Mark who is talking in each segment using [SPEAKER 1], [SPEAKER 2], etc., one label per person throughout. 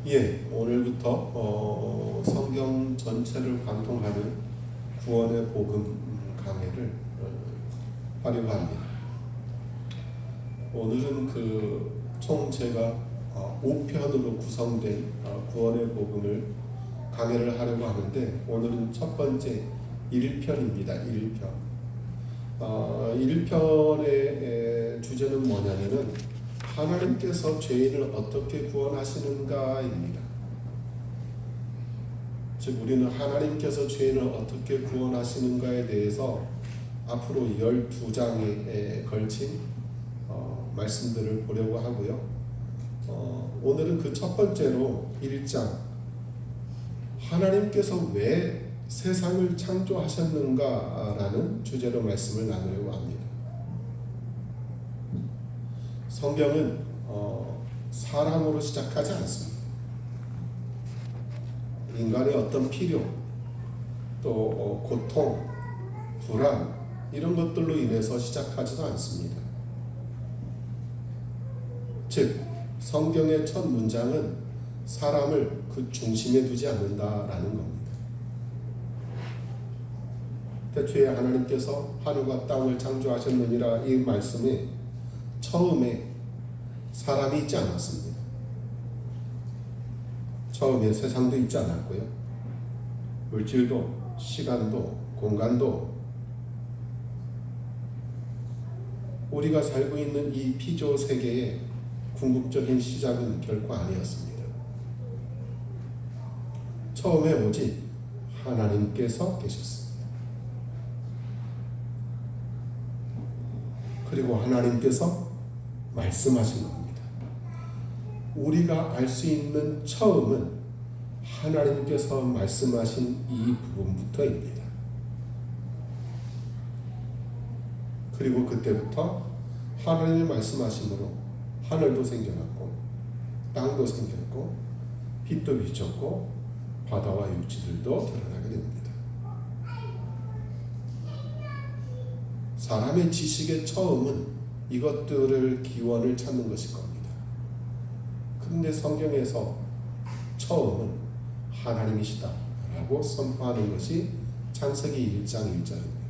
[SPEAKER 1] 예, 오늘부터 성경 전체를 관통하는 구원의 복음 강해를 하려고 합니다. 오늘은 총 제가 5편으로 구성된 구원의 복음을 강해를 하려고 하는데, 오늘은 첫 번째 1편입니다. 1편. 1편의 주제는 뭐냐면은 하나님께서 죄인을 어떻게 구원하시는가입니다. 즉, 우리는 하나님께서 죄인을 어떻게 구원하시는가에 대해서 앞으로 12장에 걸친 말씀들을 보려고 하고요. 오늘은 그 첫 번째로 1장, 하나님께서 왜 세상을 창조하셨는가라는 주제로 말씀을 나누려고 합니다. 성경은 사람으로 시작하지 않습니다. 인간의 어떤 필요, 또 고통, 불안, 이런 것들로 인해서 시작하지도 않습니다. 즉, 성경의 첫 문장은 사람을 그 중심에 두지 않는다라는 겁니다. 태초에 하나님께서 하늘과 땅을 창조하셨느니라, 이 말씀에 처음에 사람이 있지 않았습니다. 처음에 세상도 있지 않았고요. 물질도, 시간도, 공간도, 우리가 살고 있는 이 피조 세계의 궁극적인 시작은 결코 아니었습니다. 처음에 오직 하나님께서 계셨습니다. 그리고 하나님께서 말씀하신 겁니다. 우리가 알 수 있는 처음은 하나님께서 말씀하신 이 부분부터입니다. 그리고 그때부터 하나님의 말씀하심으로 하늘도 생겨났고, 땅도 생겼고, 빛도 비쳤고, 바다와 육지들도 드러나게 됩니다. 사람의 지식의 처음은 이것들을 기원을 찾는 것일 겁니다. 그런데 성경에서 처음은 하나님이시다 라고 선포하는 것이 창세기 1장 1절입니다.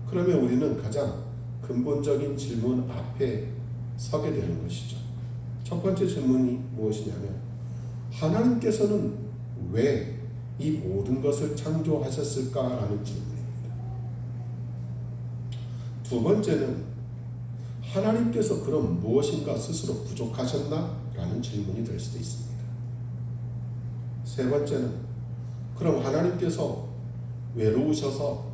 [SPEAKER 1] 그러면 우리는 가장 근본적인 질문 앞에 서게 되는 것이죠. 첫 번째 질문이 무엇이냐면, 하나님께서는 왜 이 모든 것을 창조하셨을까라는 질문입니다. 두 번째는, 하나님께서 그럼 무엇인가 스스로 부족하셨나? 라는 질문이 될 수도 있습니다. 세 번째는, 그럼 하나님께서 외로우셔서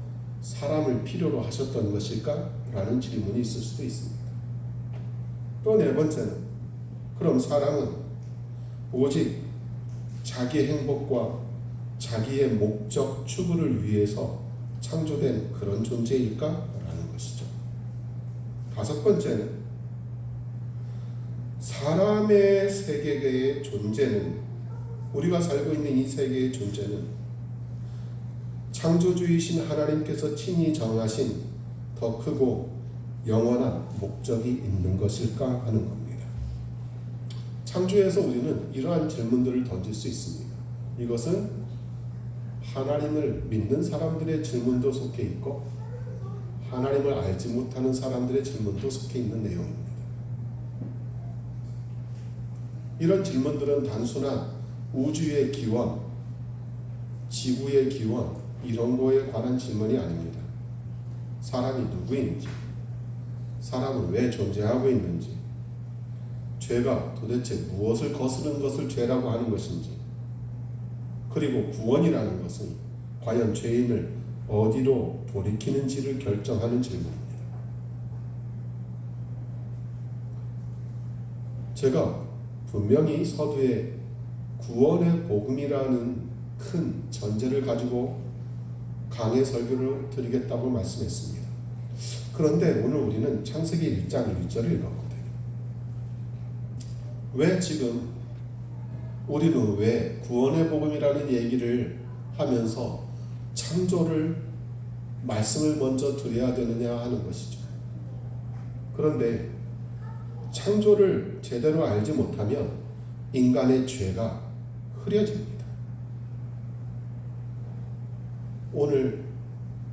[SPEAKER 1] 사람을 필요로 하셨던 것일까? 라는 질문이 있을 수도 있습니다. 또 네 번째는, 그럼 사람은 오직 자기 행복과 자기의 목적 추구를 위해서 창조된 그런 존재일까? 라는 것이죠. 다섯 번째는, 사람의 세계의 존재는, 우리가 살고 있는 이 세계의 존재는 창조주이신 하나님께서 친히 정하신 더 크고 영원한 목적이 있는 것일까 하는 겁니다. 창조에서 우리는 이러한 질문들을 던질 수 있습니다. 이것은 하나님을 믿는 사람들의 질문도 속해 있고, 하나님을 알지 못하는 사람들의 질문도 속해 있는 내용입니다. 이런 질문들은 단순한 우주의 기원, 지구의 기원, 이런 거에 관한 질문이 아닙니다. 사람이 누구인지, 사람은 왜 존재하고 있는지, 죄가 도대체 무엇을 거스른 것을 죄라고 하는 것인지, 그리고 구원이라는 것은 과연 죄인을 어디로 돌이키는지를 결정하는 질문입니다. 제가 분명히 서두에 구원의 복음이라는 큰 전제를 가지고 강해 설교를 드리겠다고 말씀했습니다. 그런데 오늘 우리는 창세기 1장 1절을 읽었거든요. 왜 지금 우리는 왜 구원의 복음이라는 얘기를 하면서 창조를 말씀을 먼저 드려야 되느냐 하는 것이죠. 그런데 창조를 제대로 알지 못하면 인간의 죄가 흐려집니다. 오늘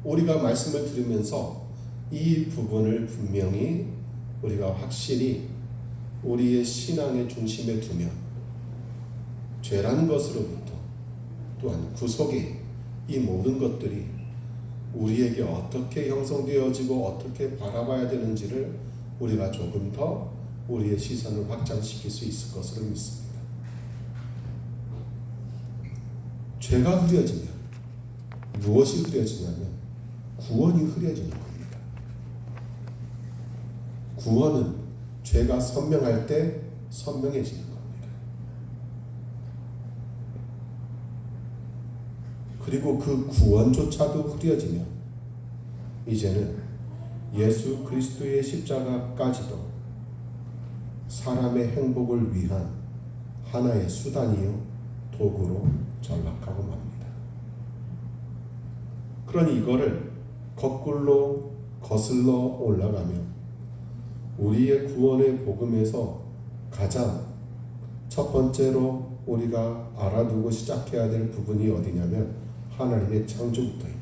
[SPEAKER 1] 우리가 말씀을 들으면서 이 부분을 분명히 우리가 확실히 우리의 신앙의 중심에 두면 죄라는 것으로부터 또한 구속의 이 모든 것들이 우리에게 어떻게 형성되어지고 어떻게 바라봐야 되는지를 우리가 조금 더 우리의 시선을 확장시킬 수 있을 것으로 믿습니다. 죄가 흐려지면 무엇이 흐려지냐면 구원이 흐려지는 겁니다. 구원은 죄가 선명할 때 선명해지는 겁니다. 그리고 그 구원조차도 흐려지면 이제는 예수 그리스도의 십자가까지도 사람의 행복을 위한 하나의 수단이요 도구로 전락하고 맙니다. 그러니 이거를 거꾸로 거슬러 올라가면 우리의 구원의 복음에서 가장 첫 번째로 우리가 알아두고 시작해야 될 부분이 어디냐면 하나님의 창조부터입니다.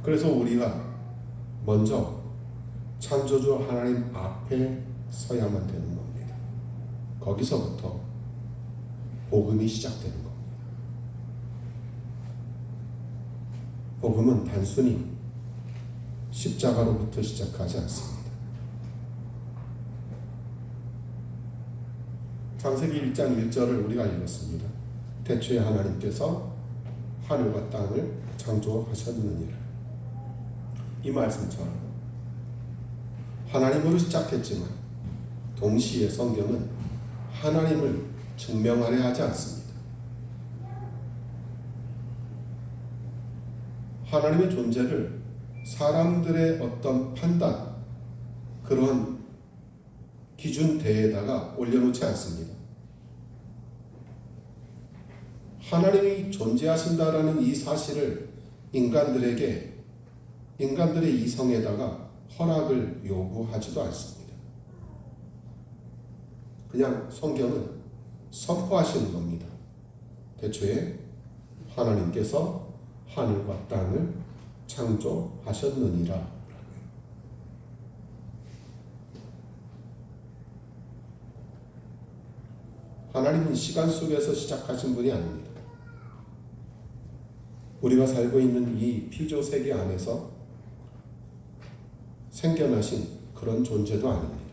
[SPEAKER 1] 그래서 우리가 먼저 창조주 하나님 앞에 서야만 되는 겁니다. 거기서부터 복음이 시작되는 겁니다. 복음은 단순히 십자가로부터 시작하지 않습니다. 창세기 1장 1절을 우리가 읽었습니다. 태초에 하나님께서 하늘과 땅을 창조하셨느니라. 이 말씀처럼 하나님으로 시작했지만 동시에 성경은 하나님을 증명하려 하지 않습니다. 하나님의 존재를 사람들의 어떤 판단, 그런 기준대에다가 올려놓지 않습니다. 하나님이 존재하신다라는 이 사실을 인간들의 이성에다가 허락을 요구하지도 않습니다. 그냥 성경은 선포하시는 겁니다. 태초에 하나님께서 하늘과 땅을 창조하셨느니라. 하나님은 시간 속에서 시작하신 분이 아닙니다. 우리가 살고 있는 이 피조 세계 안에서 생겨나신 그런 존재도 아닙니다.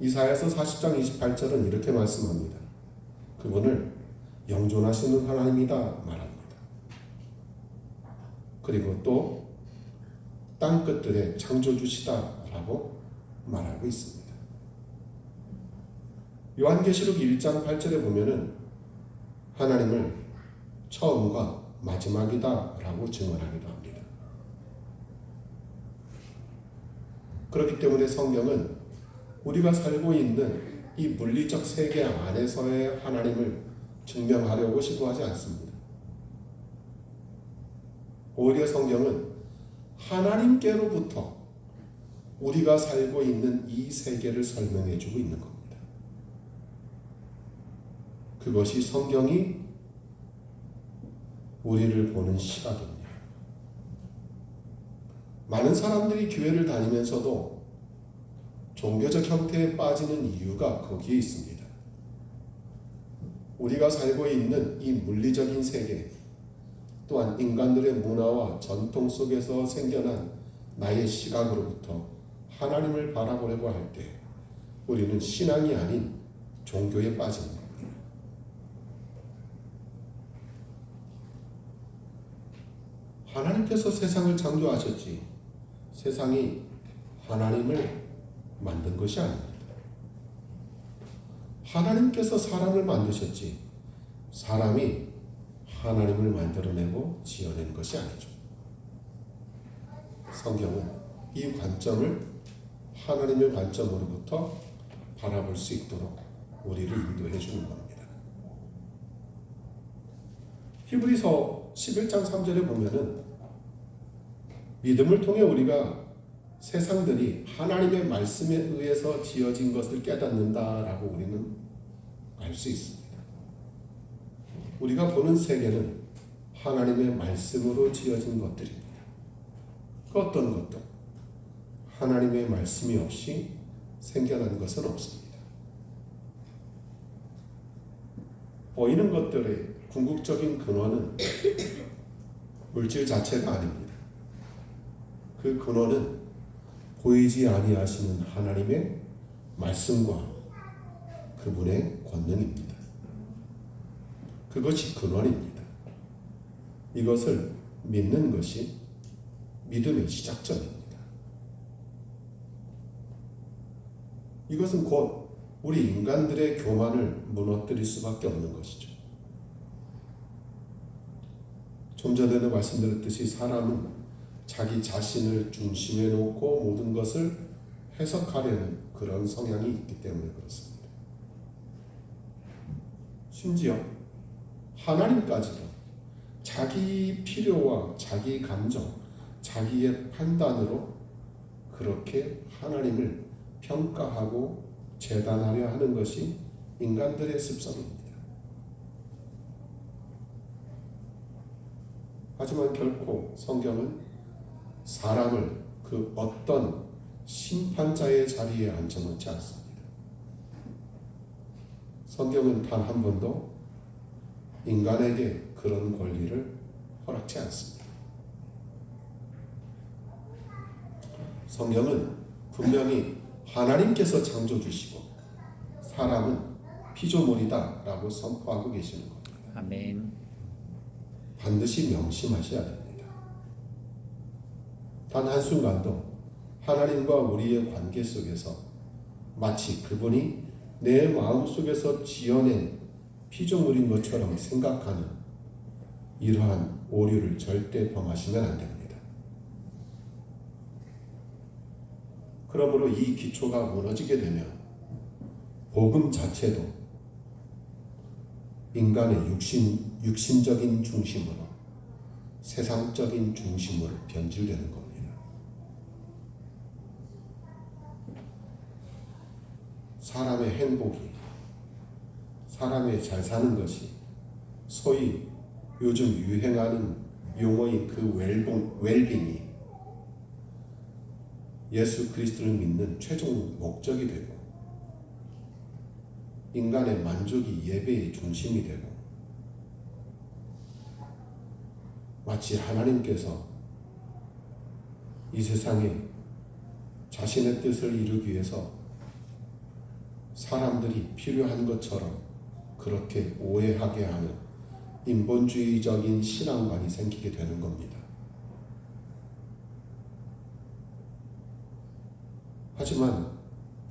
[SPEAKER 1] 이사야서 40장 28절은 이렇게 말씀합니다. 그분을 영존하시는 하나님이다 말합니다. 그리고 또 땅끝들의 창조주시다라고 말하고 있습니다. 요한계시록 1장 8절에 보면은 하나님을 처음과 마지막이다 라고 증언하기도 합니다. 그렇기 때문에 성경은 우리가 살고 있는 이 물리적 세계 안에서의 하나님을 증명하려고 시도하지 않습니다. 오히려 성경은 하나님께로부터 우리가 살고 있는 이 세계를 설명해주고 있는 겁니다. 그것이 성경이 우리를 보는 시각입니다. 많은 사람들이 교회를 다니면서도 종교적 형태에 빠지는 이유가 거기에 있습니다. 우리가 살고 있는 이 물리적인 세계, 또한 인간들의 문화와 전통 속에서 생겨난 나의 시각으로부터 하나님을 바라보려고 할 때 우리는 신앙이 아닌 종교에 빠지는 겁니다. 하나님께서 세상을 창조하셨지 세상이 하나님을 만든 것이 아닙니다. 하나님께서 사람을 만드셨지 사람이 하나님을 만들어내고 지어낸 것이 아니죠. 성경은 이 관점을 하나님의 관점으로부터 바라볼 수 있도록 우리를 인도해 주는 겁니다. 히브리서 11장 3절에 보면은 믿음을 통해 우리가 세상들이 하나님의 말씀에 의해서 지어진 것을 깨닫는다라고 우리는 알 수 있습니다. 우리가 보는 세계는 하나님의 말씀으로 지어진 것들입니다. 그 어떤 것도 하나님의 말씀이 없이 생겨난 것은 없습니다. 보이는 것들의 궁극적인 근원은 물질 자체가 아닙니다. 그 근원은 보이지 아니하시는 하나님의 말씀과 그분의 권능입니다. 그것이 근원입니다. 이것을 믿는 것이 믿음의 시작점입니다. 이것은 곧 우리 인간들의 교만을 무너뜨릴 수밖에 없는 것이죠. 좀 전에도 말씀드렸듯이 사람은 자기 자신을 중심에 놓고 모든 것을 해석하려는 그런 성향이 있기 때문에 그렇습니다. 심지어 하나님까지도 자기 필요와 자기 감정, 자기의 판단으로 그렇게 하나님을 평가하고 재단하려 하는 것이 인간들의 습성입니다. 하지만 결코 성경은 사람을 그 어떤 심판자의 자리에 앉혀놓지 않습니다. 성경은 단 한 번도 인간에게 그런 권리를 허락치 않습니다. 성경은 분명히 하나님께서 창조주시고 사람은 피조물이다 라고 선포하고 계시는 겁니다.
[SPEAKER 2] 아멘.
[SPEAKER 1] 반드시 명심하셔야 됩니다. 단 한순간도 하나님과 우리의 관계 속에서 마치 그분이 내 마음속에서 지어낸 피조물인 것처럼 생각하는 이러한 오류를 절대 범하시면 안 됩니다. 그러므로 이 기초가 무너지게 되면 복음 자체도 인간의 육신적인 중심으로 세상적인 중심으로 변질되는 겁니다. 사람의 행복이, 사람의 잘 사는 것이 소위 요즘 유행하는 용어인 그 웰빙이 예수 그리스도를 믿는 최종 목적이 되고 인간의 만족이 예배의 중심이 되고 마치 하나님께서 이 세상에 자신의 뜻을 이루기 위해서 사람들이 필요한 것처럼 그렇게 오해하게 하는 인본주의적인 신앙관이 생기게 되는 겁니다. 하지만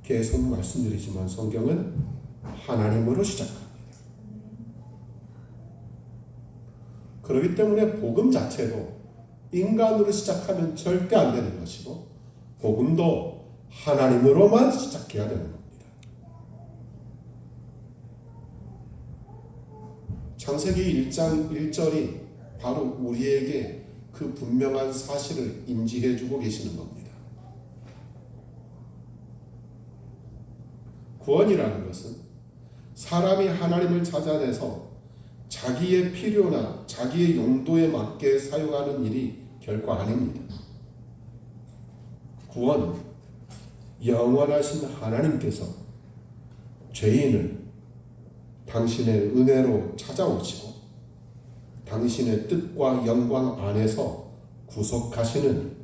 [SPEAKER 1] 계속 말씀드리지만 성경은 하나님으로 시작합니다. 그렇기 때문에 복음 자체도 인간으로 시작하면 절대 안 되는 것이고 복음도 하나님으로만 시작해야 되는 겁니다. 창세기 1장 1절이 바로 우리에게 그 분명한 사실을 인지해 주고 계시는 겁니다. 구원이라는 것은 사람이 하나님을 찾아내서 자기의 필요나 자기의 용도에 맞게 사용하는 일이 결코 아닙니다. 구원은 영원하신 하나님께서 죄인을 당신의 은혜로 찾아오시고 당신의 뜻과 영광 안에서 구속하시는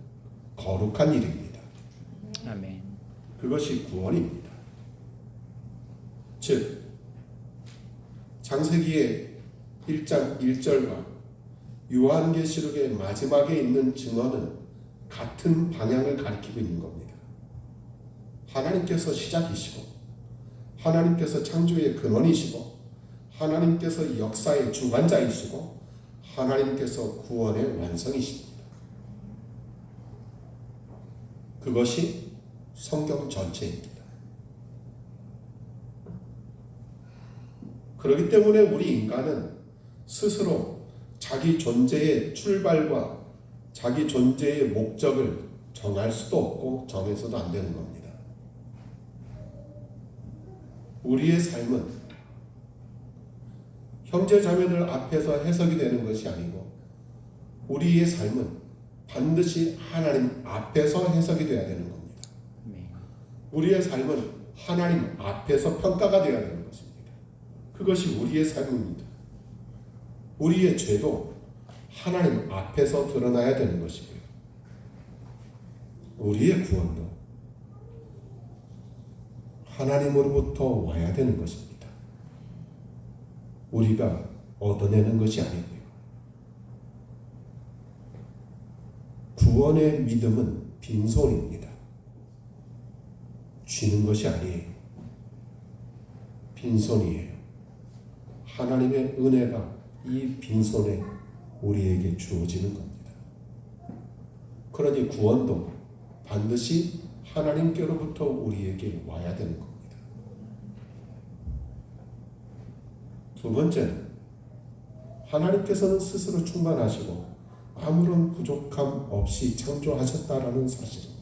[SPEAKER 1] 거룩한 일입니다.
[SPEAKER 2] 아멘.
[SPEAKER 1] 그것이 구원입니다. 즉 창세기의 1장 1절과 요한계시록의 마지막에 있는 증언은 같은 방향을 가리키고 있는 겁니다. 하나님께서 시작이시고 하나님께서 창조의 근원이시고 하나님께서 역사의 주관자이시고 하나님께서 구원의 완성이십니다. 그것이 성경 전체입니다. 그렇기 때문에 우리 인간은 스스로 자기 존재의 출발과 자기 존재의 목적을 정할 수도 없고 정해서도 안 되는 겁니다. 우리의 삶은 형제 자매들 앞에서 해석이 되는 것이 아니고 우리의 삶은 반드시 하나님 앞에서 해석이 되어야 되는 겁니다.
[SPEAKER 2] 아멘.
[SPEAKER 1] 우리의 삶은 하나님 앞에서 평가가 되어야 되는 것입니다. 그것이 우리의 삶입니다. 우리의 죄도 하나님 앞에서 드러나야 되는 것이고요. 우리의 구원도 하나님으로부터 와야 되는 것입니다. 우리가 얻어내는 것이 아니고요. 구원의 믿음은 빈손입니다. 쥐는 것이 아니에요. 빈손이에요. 하나님의 은혜가 이 빈손에 우리에게 주어지는 겁니다. 그러니 구원도 반드시 하나님께로부터 우리에게 와야 되는 겁니다. 두 번째는 하나님께서는 스스로 충만하시고 아무런 부족함 없이 창조하셨다라는 사실입니다.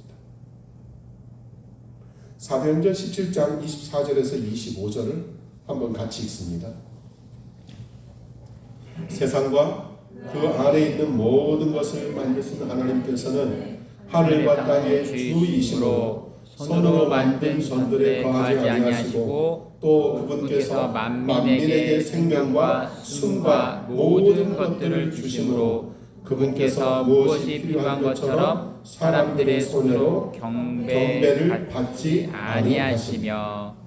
[SPEAKER 1] 사도행전 17장 24절에서 25절을 한번 같이 읽습니다. 세상과 그 안에 있는 모든 것을 만드신 하나님께서는 하늘과 땅의 주이시므로 손으로 만든 전들에 거하지 아니하시고 또 그분께서 만민에게 생명과 숨과 모든 것들을 주심으로 그분께서 무엇이 필요한 것처럼 사람들의 손으로 경배를 받지 아니하시며.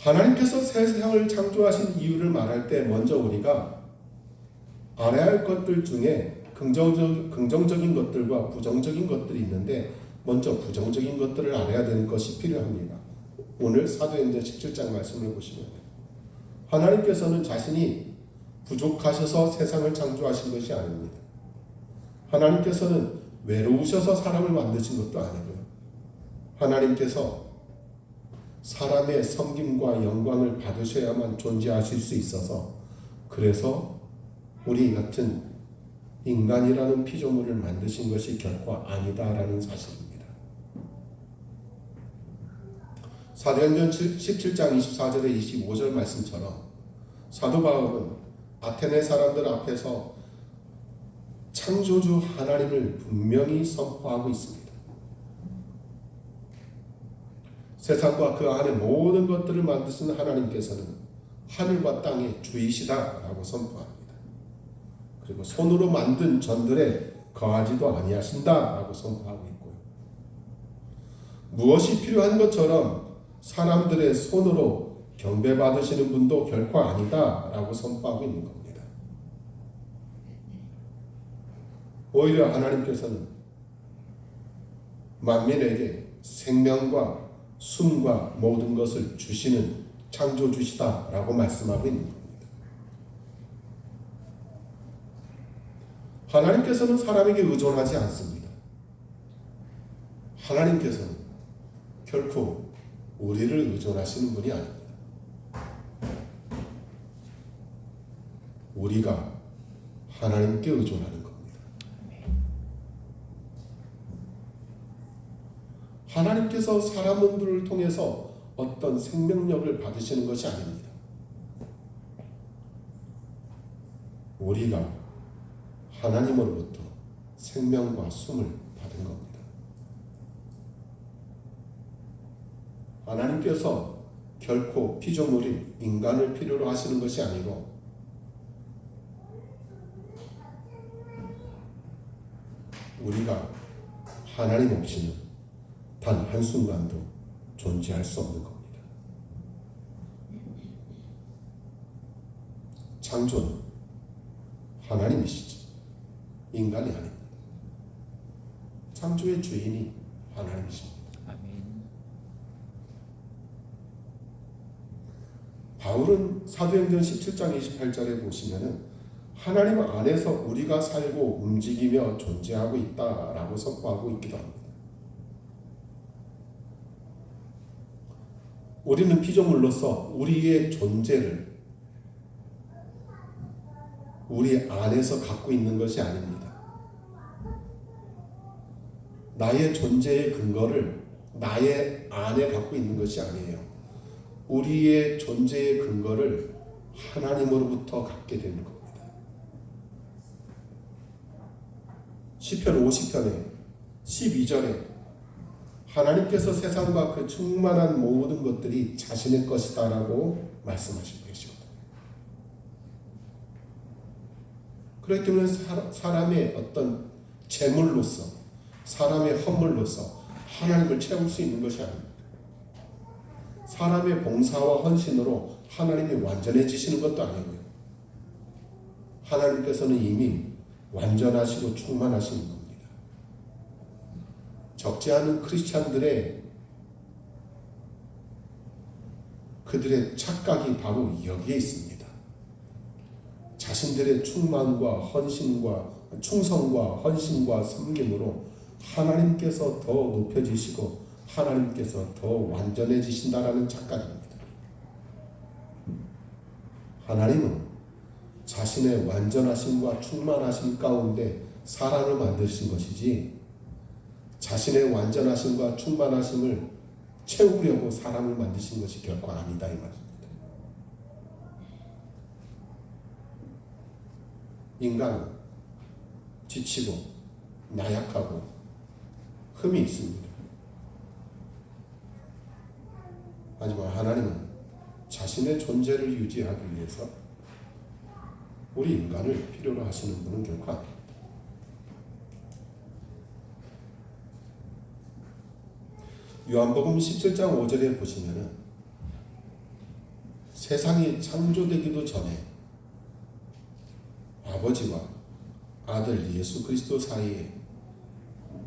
[SPEAKER 1] 하나님께서 세상을 창조하신 이유를 말할 때 먼저 우리가 알아야 할 것들 중에 긍정적인 것들과 부정적인 것들이 있는데 먼저 부정적인 것들을 알아야 되는 것이 필요합니다. 오늘 사도행전 17장 말씀을 보시면 하나님께서는 자신이 부족하셔서 세상을 창조하신 것이 아닙니다. 하나님께서는 외로우셔서 사람을 만드신 것도 아니고요. 하나님께서 사람의 섬김과 영광을 받으셔야만 존재하실 수 있어서 그래서 우리 같은 인간이라는 피조물을 만드신 것이 결코 아니다라는 사실입니다. 사도행전 17장 24절에 25절 말씀처럼 사도 바울은 아테네 사람들 앞에서 창조주 하나님을 분명히 선포하고 있습니다. 세상과 그 안에 모든 것들을 만드신 하나님께서는 하늘과 땅의 주이시다라고 선포합니다. 그리고 손으로 만든 전들에 거하지도 아니하신다라고 선포하고 있고요. 무엇이 필요한 것처럼 사람들의 손으로 경배받으시는 분도 결코 아니다라고 선포하고 있는 겁니다. 오히려 하나님께서는 만민에게 생명과 숨과 모든 것을 주시는 창조주시다라고 말씀하고 있는 겁니다. 하나님께서는 사람에게 의존하지 않습니다. 하나님께서는 결코 우리를 의존하시는 분이 아닙니다. 우리가 하나님께 의존하는 겁니다. 하나님께서 사람들을 통해서 어떤 생명력을 받으시는 것이 아닙니다. 우리가 하나님으로부터 생명과 숨을 받은 겁니다. 하나님께서 결코 피조물인 인간을 필요로 하시는 것이 아니고 우리가 하나님 없이는 단 한순간도 존재할 수 없는 겁니다. 창조는 하나님이시죠. 인간이 아닙니다. 창조의 주인이 하나님이십니다.
[SPEAKER 2] 아멘.
[SPEAKER 1] 바울은 사도행전 17장 28절에 보시면은 하나님 안에서 우리가 살고 움직이며 존재하고 있다라고 선포하고 있기도 합니다. 우리는 피조물로서 우리의 존재를 우리 안에서 갖고 있는 것이 아닙니다. 나의 존재의 근거를 나의 안에 갖고 있는 것이 아니에요. 우리의 존재의 근거를 하나님으로부터 갖게 되는 겁니다. 시편 50편에 12절에 하나님께서 세상과 그 충만한 모든 것들이 자신의 것이다 라고 말씀하시고 계시거든요. 그렇기 때문에 사람의 어떤 재물로서 사람의 헌물로서 하나님을 채울 수 있는 것이 아닙니다. 사람의 봉사와 헌신으로 하나님이 완전해지시는 것도 아니고요. 하나님께서는 이미 완전하시고 충만하신 겁니다. 적지 않은 크리스찬들의 그들의 착각이 바로 여기에 있습니다. 자신들의 충만과 헌신과 충성과 헌신과 섬김으로 하나님께서 더 높여지시고 하나님께서 더 완전해지신다라는 착각입니다. 하나님은 자신의 완전하심과 충만하심 가운데 사람을 만드신 것이지 자신의 완전하심과 충만하심을 채우려고 사람을 만드신 것이 결코 아니다 이 말입니다. 인간은 지치고 나약하고 흠이 있습니다. 하지만 하나님은 자신의 존재를 유지하기 위해서 우리 인간을 필요로 하시는 분은 결코 아닙니다. 요한복음 17장 5절에 보시면은 세상이 창조되기도 전에 아버지와 아들 예수 그리스도 사이에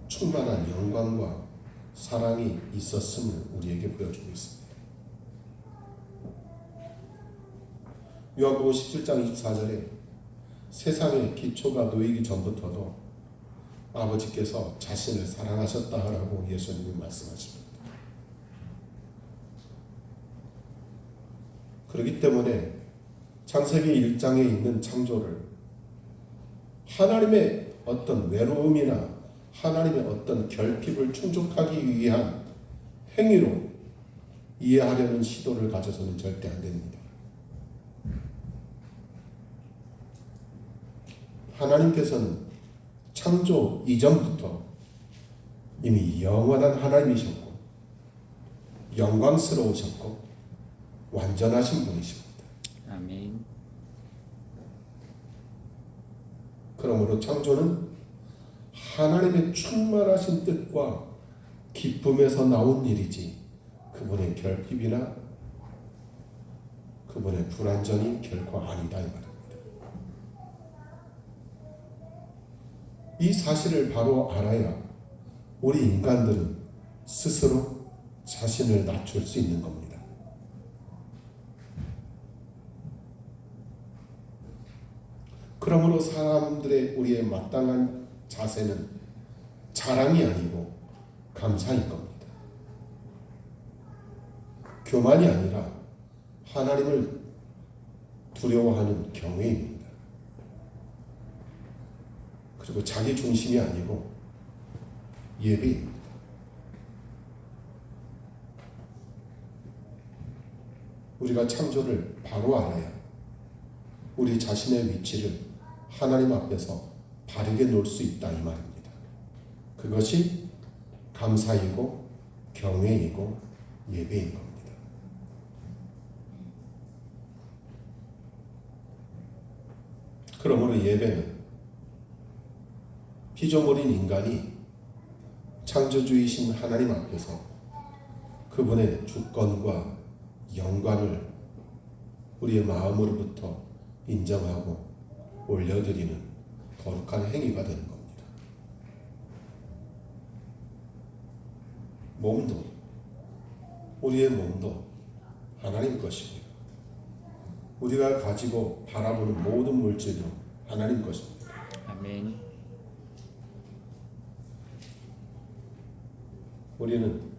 [SPEAKER 1] 충만한 영광과 사랑이 있었음을 우리에게 보여주고 있습니다. 요한복음 17장 24절에 세상의 기초가 놓이기 전부터도 아버지께서 자신을 사랑하셨다라고 예수님이 말씀하십니다. 그렇기 때문에 창세기 1장에 있는 창조를 하나님의 어떤 외로움이나 하나님의 어떤 결핍을 충족하기 위한 행위로 이해하려는 시도를 가져서는 절대 안 됩니다. 하나님께서는 창조 이전부터 이미 영원한 하나님이셨고 영광스러우셨고 완전하신 분이십니다.
[SPEAKER 2] 아멘.
[SPEAKER 1] 그러므로 창조는 하나님의 충만하신 뜻과 기쁨에서 나온 일이지 그분의 결핍이나 그분의 불완전이 결코 아니다 이 말입니다. 이 사실을 바로 알아야 우리 인간들은 스스로 자신을 낮출 수 있는 겁니다. 그러므로 사람들의 우리의 마땅한 자세는 자랑이 아니고 감사인 겁니다. 교만이 아니라 하나님을 두려워하는 경외입니다. 그리고 자기 중심이 아니고 예배입니다. 우리가 창조를 바로 알아야 우리 자신의 위치를 하나님 앞에서 바르게 놓을 수 있다 이 말입니다. 그것이 감사이고 경외이고 예배인 겁니다. 그러므로 예배는 피조물인 인간이 창조주이신 하나님 앞에서 그분의 주권과 영광을 우리의 마음으로부터 인정하고 올려드리는 거룩한 행위가 되는 겁니다. 몸도 우리의 몸도 하나님 것이고요. 우리가 가지고 바라보는 모든 물질도 하나님 것입니다.
[SPEAKER 2] 아멘.
[SPEAKER 1] 우리는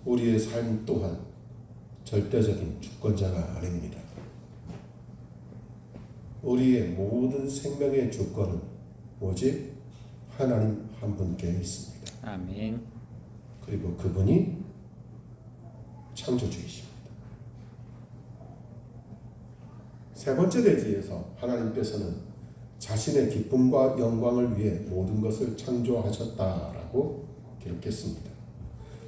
[SPEAKER 1] 우리의 삶 또한 절대적인 주권자가 아닙니다. 우리의 모든 생명의 주권은 오직 하나님 한 분께 있습니다.
[SPEAKER 2] 아멘.
[SPEAKER 1] 그리고 그분이 창조주이십니다. 세 번째 대지에서 하나님께서는 자신의 기쁨과 영광을 위해 모든 것을 창조하셨다라고 기록했습니다.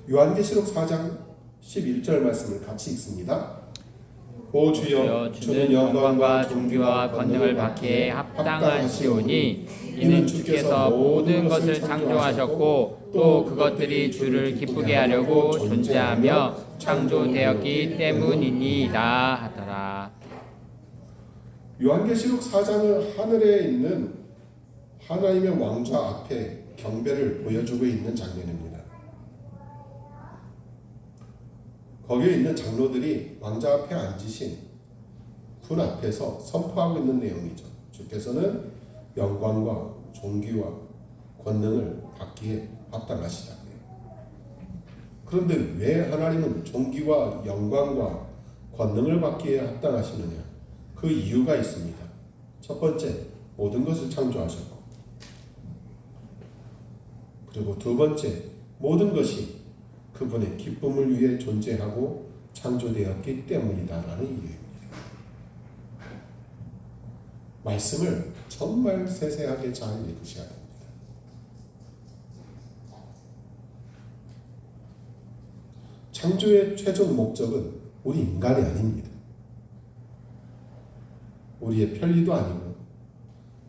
[SPEAKER 1] 요한계시록 4장 11절 말씀을 같이 읽습니다. 오 주여,
[SPEAKER 2] 주는 영광과 존귀와 권능을 받기에 합당하시오니 이는 주께서 모든 것을 창조하셨고 또 그것들이 주를 기쁘게 하려고 존재하며 창조되었기 때문이니이다 하더라.
[SPEAKER 1] 요한계시록 4장은 하늘에 있는 하나님의 왕좌 앞에 경배를 보여주고 있는 장면입니다. 거기에 있는 장로들이 왕좌 앞에 앉으신 분 앞에서 선포하고 있는 내용이죠. 주께서는 영광과 존귀와 권능을 받기에 합당하시다고요. 그런데 왜 하나님은 존귀와 영광과 권능을 받기에 합당하시느냐? 그 이유가 있습니다. 첫 번째, 모든 것을 창조하셨고, 그리고 두 번째, 모든 것이 그분의 기쁨을 위해 존재하고 창조되었기 때문이다라는 이유입니다. 말씀을 정말 세세하게 잘 읽으셔야 됩니다. 창조의 최종 목적은 우리 인간이 아닙니다. 우리의 편리도 아니고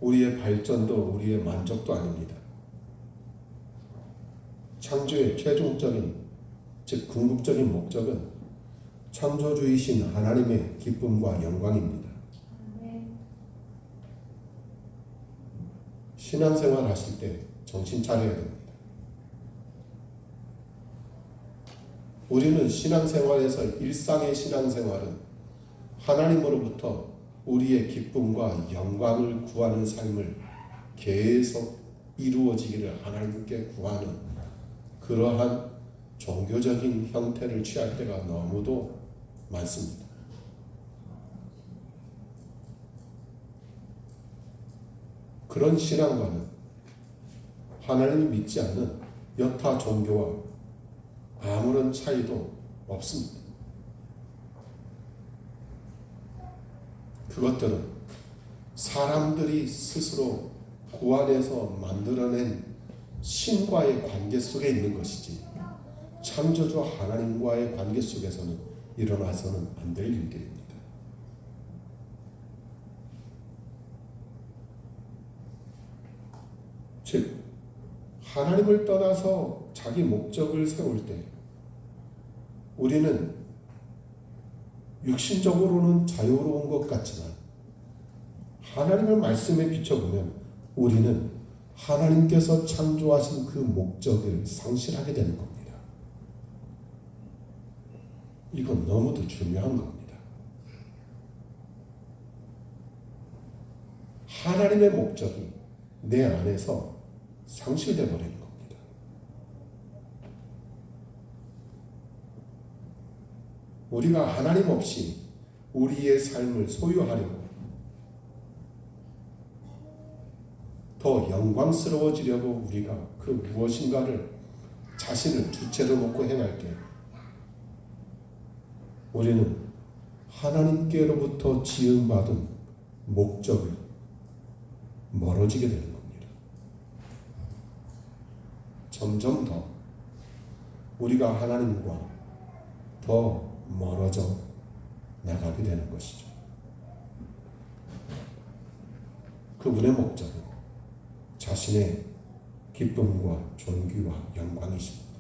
[SPEAKER 1] 우리의 발전도 우리의 만족도 아닙니다. 창조의 최종적인 즉 궁극적인 목적은 창조주이신 하나님의 기쁨과 영광입니다. 신앙생활 하실 때 정신 차려야 됩니다. 우리는 신앙생활에서 일상의 신앙생활은 하나님으로부터 우리의 기쁨과 영광을 구하는 삶을 계속 이루어지기를 하나님께 구하는 그러한 종교적인 형태를 취할 때가 너무도 많습니다. 그런 신앙과는 하나님을 믿지 않는 여타 종교와 아무런 차이도 없습니다. 그것들은 사람들이 스스로 고안해서 만들어낸 신과의 관계 속에 있는 것이지 창조주 하나님과의 관계 속에서는 일어나서는 안 될 일들입니다. 즉 하나님을 떠나서 자기 목적을 세울 때 우리는 육신적으로는 자유로운 것 같지만 하나님의 말씀에 비춰보면 우리는 하나님께서 창조하신 그 목적을 상실하게 되는 겁니다. 이건 너무도 중요한 겁니다. 하나님의 목적이 내 안에서 상실되어 버리는 겁니다. 우리가 하나님 없이 우리의 삶을 소유하려고 더 영광스러워지려고 우리가 그 무엇인가를 자신을 주체로 놓고 행할 때 우리는 하나님께로부터 지음받은 목적을 멀어지게 되는 겁니다. 점점 더 우리가 하나님과 더 멀어져 나가게 되는 것이죠. 그분의 목적은 자신의 기쁨과 존귀와 영광이십니다.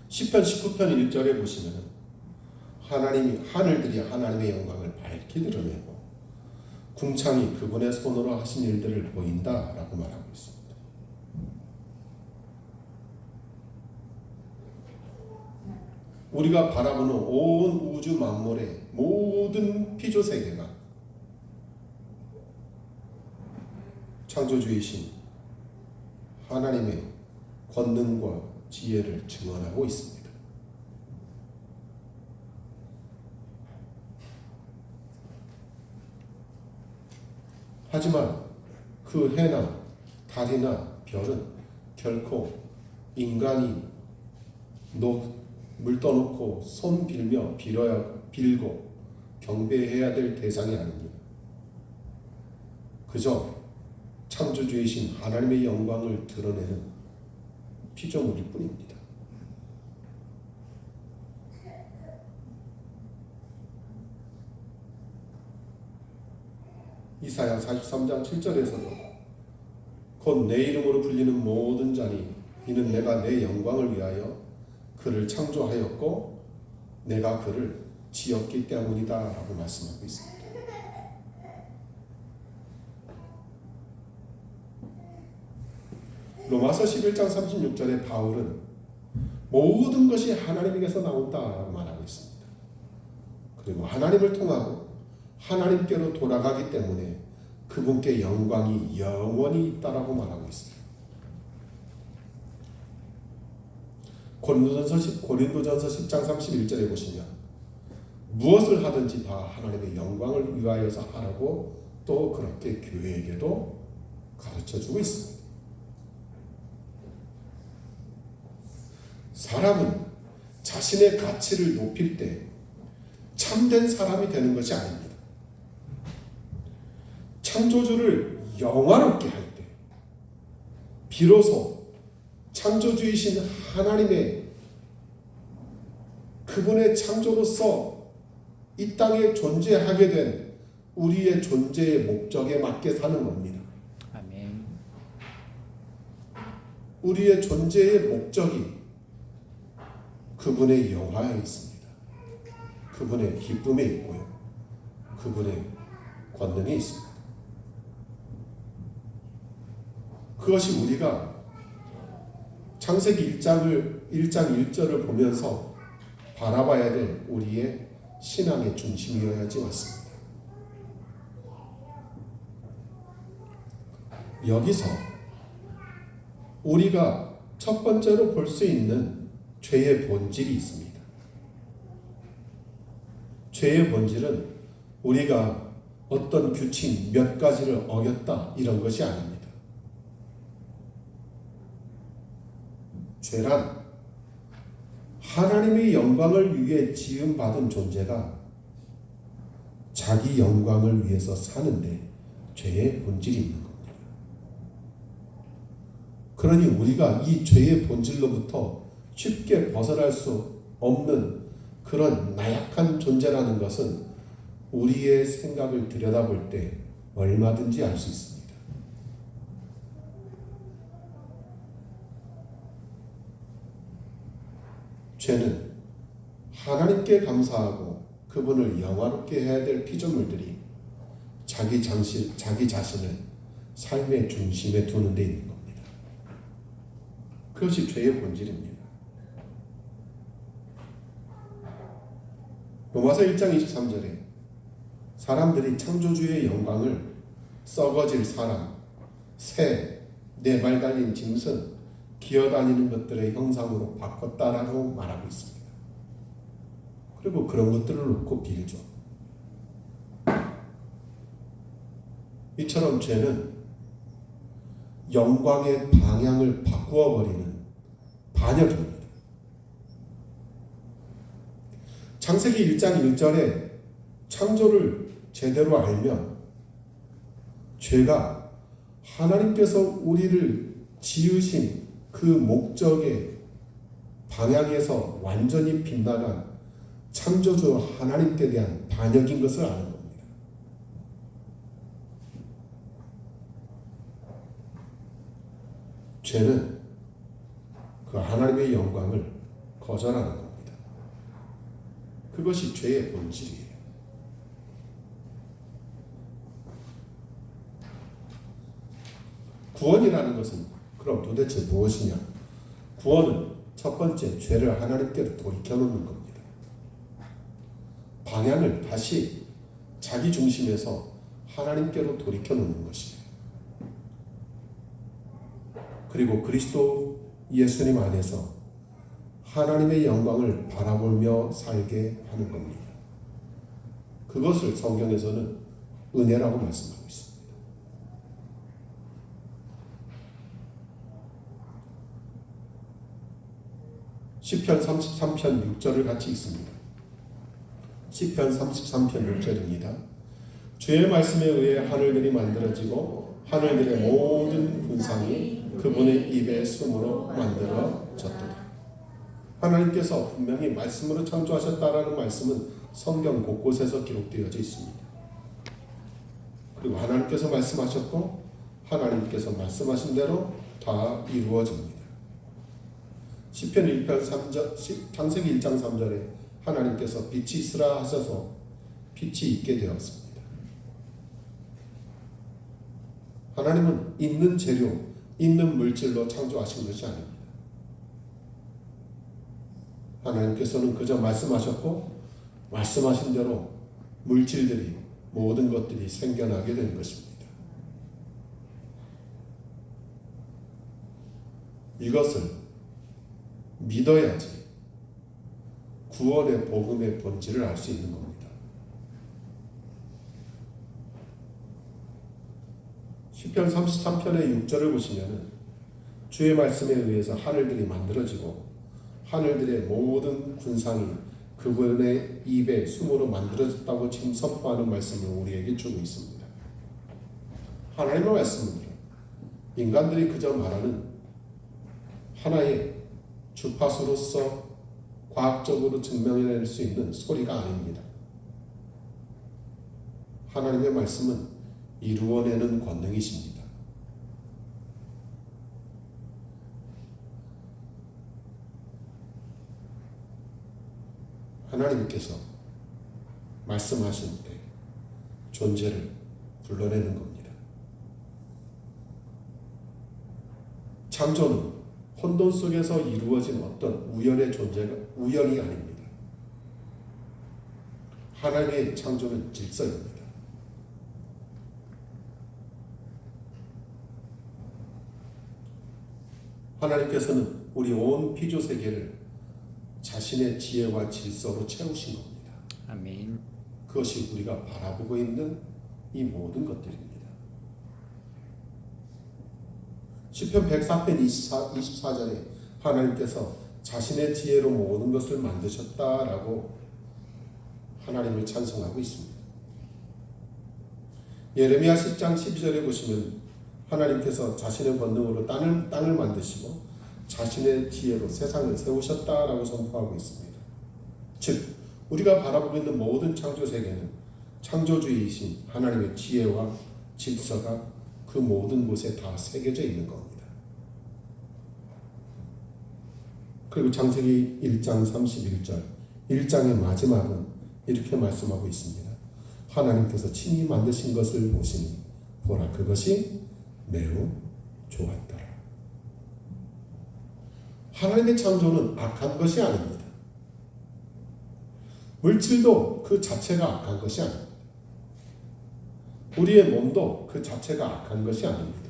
[SPEAKER 1] 시편 19편 1절에 보시면 하나님이 하늘들이 하나님의 영광을 밝히 드러내고 궁창이 그분의 손으로 하신 일들을 보인다라고 말하고 있습니다. 우리가 바라보는 온 우주 만물의 모든 피조 세계가 창조주이신 하나님의 권능과 지혜를 증언하고 있습니다. 하지만 그 해나 달이나 별은 결코 인간이 물 떠놓고 손 빌며 빌고 경배해야 될 대상이 아닙니다. 그저 창조주이신 하나님의 영광을 드러내는 피조물일 뿐입니다. 이사야 43장 7절에서도 곧 내 이름으로 불리는 모든 자니 이는 내가 내 영광을 위하여 그를 창조하였고 내가 그를 지었기 때문이다 라고 말씀하고 있습니다. 로마서 11장 36절에 바울은 모든 것이 하나님에게서 나온다라고 말하고 있습니다. 그리고 하나님을 통하고 하나님께로 돌아가기 때문에 그분께 영광이 영원히 있다라고 말하고 있습니다. 고린도전서 10장 31절에 보시면 무엇을 하든지 다 하나님의 영광을 위하여서 하라고 또 그렇게 교회에게도 가르쳐주고 있습니다. 사람은 자신의 가치를 높일 때 참된 사람이 되는 것이 아닙니다. 창조주를 영화롭게 할 때 비로소 창조주이신 하나님의 그분의 창조로서 이 땅에 존재하게 된 우리의 존재의 목적에 맞게 사는 겁니다.
[SPEAKER 2] 아멘.
[SPEAKER 1] 우리의 존재의 목적이 그분의 영화에 있습니다. 그분의 기쁨에 있고요. 그분의 권능에 있습니다. 그것이 우리가 창세기 1장 1절을 보면서 바라봐야 될 우리의 신앙의 중심이어야지 맞습니다. 여기서 우리가 첫 번째로 볼 수 있는 죄의 본질이 있습니다. 죄의 본질은 우리가 어떤 규칙 몇 가지를 어겼다 이런 것이 아닙니다. 죄란 하나님의 영광을 위해 지음받은 존재가 자기 영광을 위해서 사는데 죄의 본질이 있는 겁니다. 그러니 우리가 이 죄의 본질로부터 쉽게 벗어날 수 없는 그런 나약한 존재라는 것은 우리의 생각을 들여다볼 때 얼마든지 알 수 있습니다. 죄는 하나님께 감사하고 그분을 영화롭게 해야 될 피조물들이 자기 자신을 삶의 중심에 두는 데 있는 겁니다. 그것이 죄의 본질입니다. 로마서 1장 23절에 사람들이 창조주의 영광을 썩어질 사람, 새, 네 발 달린 짐승, 기어다니는 것들의 형상으로 바꿨다라고 말하고 있습니다. 그리고 그런 것들을 놓고 빌죠. 이처럼 죄는 영광의 방향을 바꾸어 버리는 반역입니다. 창세기 1장 1절에 창조를 제대로 알면 죄가 하나님께서 우리를 지으신 그 목적의 방향에서 완전히 빗나간 창조주 하나님께 대한 반역인 것을 아는 겁니다. 죄는 그 하나님의 영광을 거절하는 겁니다. 그것이 죄의 본질이에요. 구원이라는 것은 그럼 도대체 무엇이냐? 구원은 첫 번째 죄를 하나님께로 돌이켜놓는 겁니다. 방향을 다시 자기 중심에서 하나님께로 돌이켜놓는 것이에요. 그리고 그리스도 예수님 안에서 하나님의 영광을 바라보며 살게 하는 겁니다. 그것을 성경에서는 은혜라고 말씀하고 있습니다. 시편 33편 6절을 같이 읽습니다. 시편 33편 6절입니다. 주의 말씀에 의해 하늘들이 만들어지고 하늘들의 모든 군상이 그분의 입의 숨으로 만들어졌도다. 하나님께서 분명히 말씀으로 창조하셨다라는 말씀은 성경 곳곳에서 기록되어져 있습니다. 그리고 하나님께서 말씀하셨고 하나님께서 말씀하신 대로 다 이루어집니다. 시편 1편 3절, 창세기 1장 3절에 하나님께서 빛이 있으라 하셔서 빛이 있게 되었습니다. 하나님은 있는 재료, 있는 물질로 창조하신 것이 아닙니다. 하나님께서는 그저 말씀하셨고 말씀하신 대로 물질들이 모든 것들이 생겨나게 된 것입니다. 이것을 믿어야지 구원의 복음의 본질을 알 수 있는 겁니다. 시편 33편의 6절을 보시면 주의 말씀에 의해서 하늘들이 만들어지고 하늘들의 모든 군상이 그분의 입에 숨으로 만들어졌다고 지금 선포하는 말씀을 우리에게 주고 있습니다. 하나님의 말씀은 인간들이 그저 말하는 하나의 주파수로서 과학적으로 증명해낼 수 있는 소리가 아닙니다. 하나님의 말씀은 이루어내는 권능이십니다. 하나님께서 말씀하신 때 존재를 불러내는 겁니다. 창조는 혼돈 속에서 이루어진 어떤 우연의 존재가 우연이 아닙니다. 하나님의 창조는 질서입니다. 하나님께서는 우리 온 피조 세계를 자신의 지혜와 질서로 채우신 겁니다.
[SPEAKER 2] 아멘.
[SPEAKER 1] 그것이 우리가 바라보고 있는 이 모든 것들입니다. 시편 104편 24절에 하나님께서 자신의 지혜로 모든 것을 만드셨다라고 하나님을 찬송하고 있습니다. 예레미야 10장 12절에 보시면 하나님께서 자신의 권능으로 땅을 만드시고 자신의 지혜로 세상을 세우셨다라고 선포하고 있습니다. 즉 우리가 바라보고 있는 모든 창조 세계는 창조주이신 하나님의 지혜와 질서가 그 모든 곳에 다 새겨져 있는 겁니다. 그리고 창세기 1장 31절 1장의 마지막은 이렇게 말씀하고 있습니다. 하나님께서 친히 만드신 것을 보시니 보라 그것이 매우 좋았더라. 하나님의 창조는 악한 것이 아닙니다. 물질도 그 자체가 악한 것이 아닙니다. 우리의 몸도 그 자체가 악한 것이 아닙니다.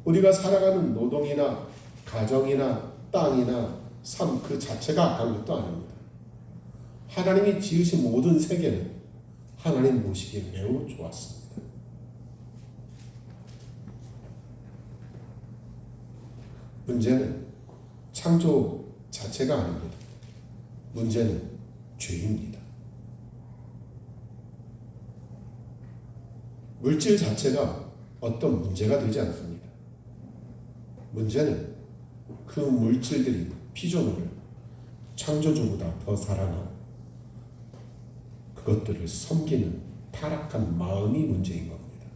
[SPEAKER 1] 우리가 살아가는 노동이나 가정이나 땅이나 삶 그 자체가 악한 것도 아닙니다. 하나님이 지으신 모든 세계는 하나님 보시기에 매우 좋았습니다. 문제는 창조 자체가 아닙니다. 문제는 죄입니다. 물질 자체가 어떤 문제가 되지 않습니다. 문제는 그 물질들이 피조물을 창조주보다 더 사랑하고 그것들을 섬기는 타락한 마음이 문제인 겁니다.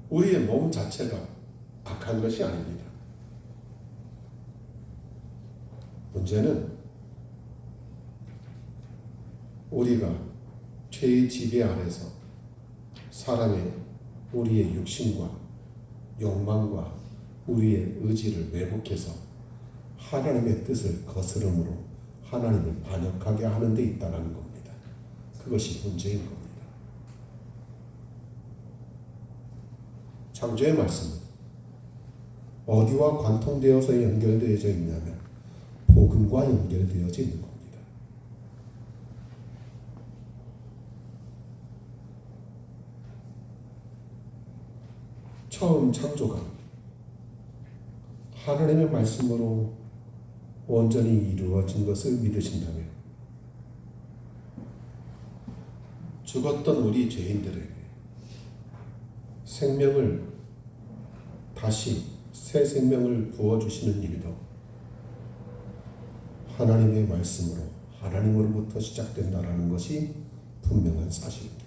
[SPEAKER 1] 우리의 몸 자체가 악한 것이 아닙니다. 문제는 우리가 죄의 지배 아래서 사람의 우리의 육신과 욕망과 우리의 의지를 왜곡해서 하나님의 뜻을 거스름으로 하나님을 반역하게 하는 데 있다는 겁니다. 그것이 문제인 겁니다. 창조의 말씀은 어디와 관통되어서 연결되어져 있냐면 복음과 연결되어져 있는 겁니다. 처음 창조가 하나님의 말씀으로 온전히 이루어진 것을 믿으신다면 죽었던 우리 죄인들에게 생명을 다시 새 생명을 부어주시는 일도 하나님의 말씀으로 하나님으로부터 시작된다라는 것이 분명한 사실입니다.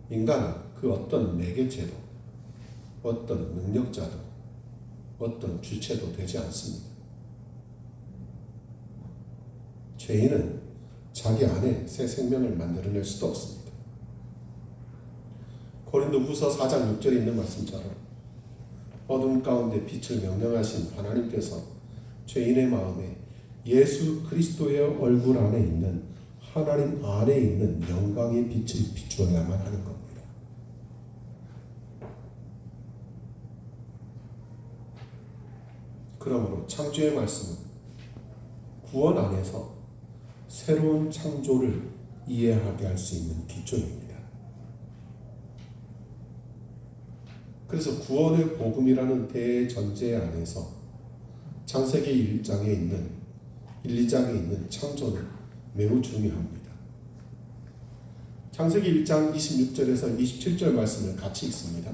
[SPEAKER 1] 인간은 그 어떤 매개체도 어떤 능력자도 어떤 주체도 되지 않습니다. 죄인은 자기 안에 새 생명을 만들어낼 수도 없습니다. 고린도후서 4장 6절에 있는 말씀처럼 어둠 가운데 빛을 명령하신 하나님께서 죄인의 마음에 예수 그리스도의 얼굴 안에 있는 하나님 안에 있는 영광의 빛을 비추어야만 하는 겁니다. 그러므로 창조의 말씀은 구원 안에서 새로운 창조를 이해하게 할 수 있는 기초입니다. 그래서 구원의 복음이라는 대전제 안에서 창세기 1장에 있는 1, 2장에 있는 창조는 매우 중요합니다. 창세기 1장 26절에서 27절 말씀을 같이 읽습니다.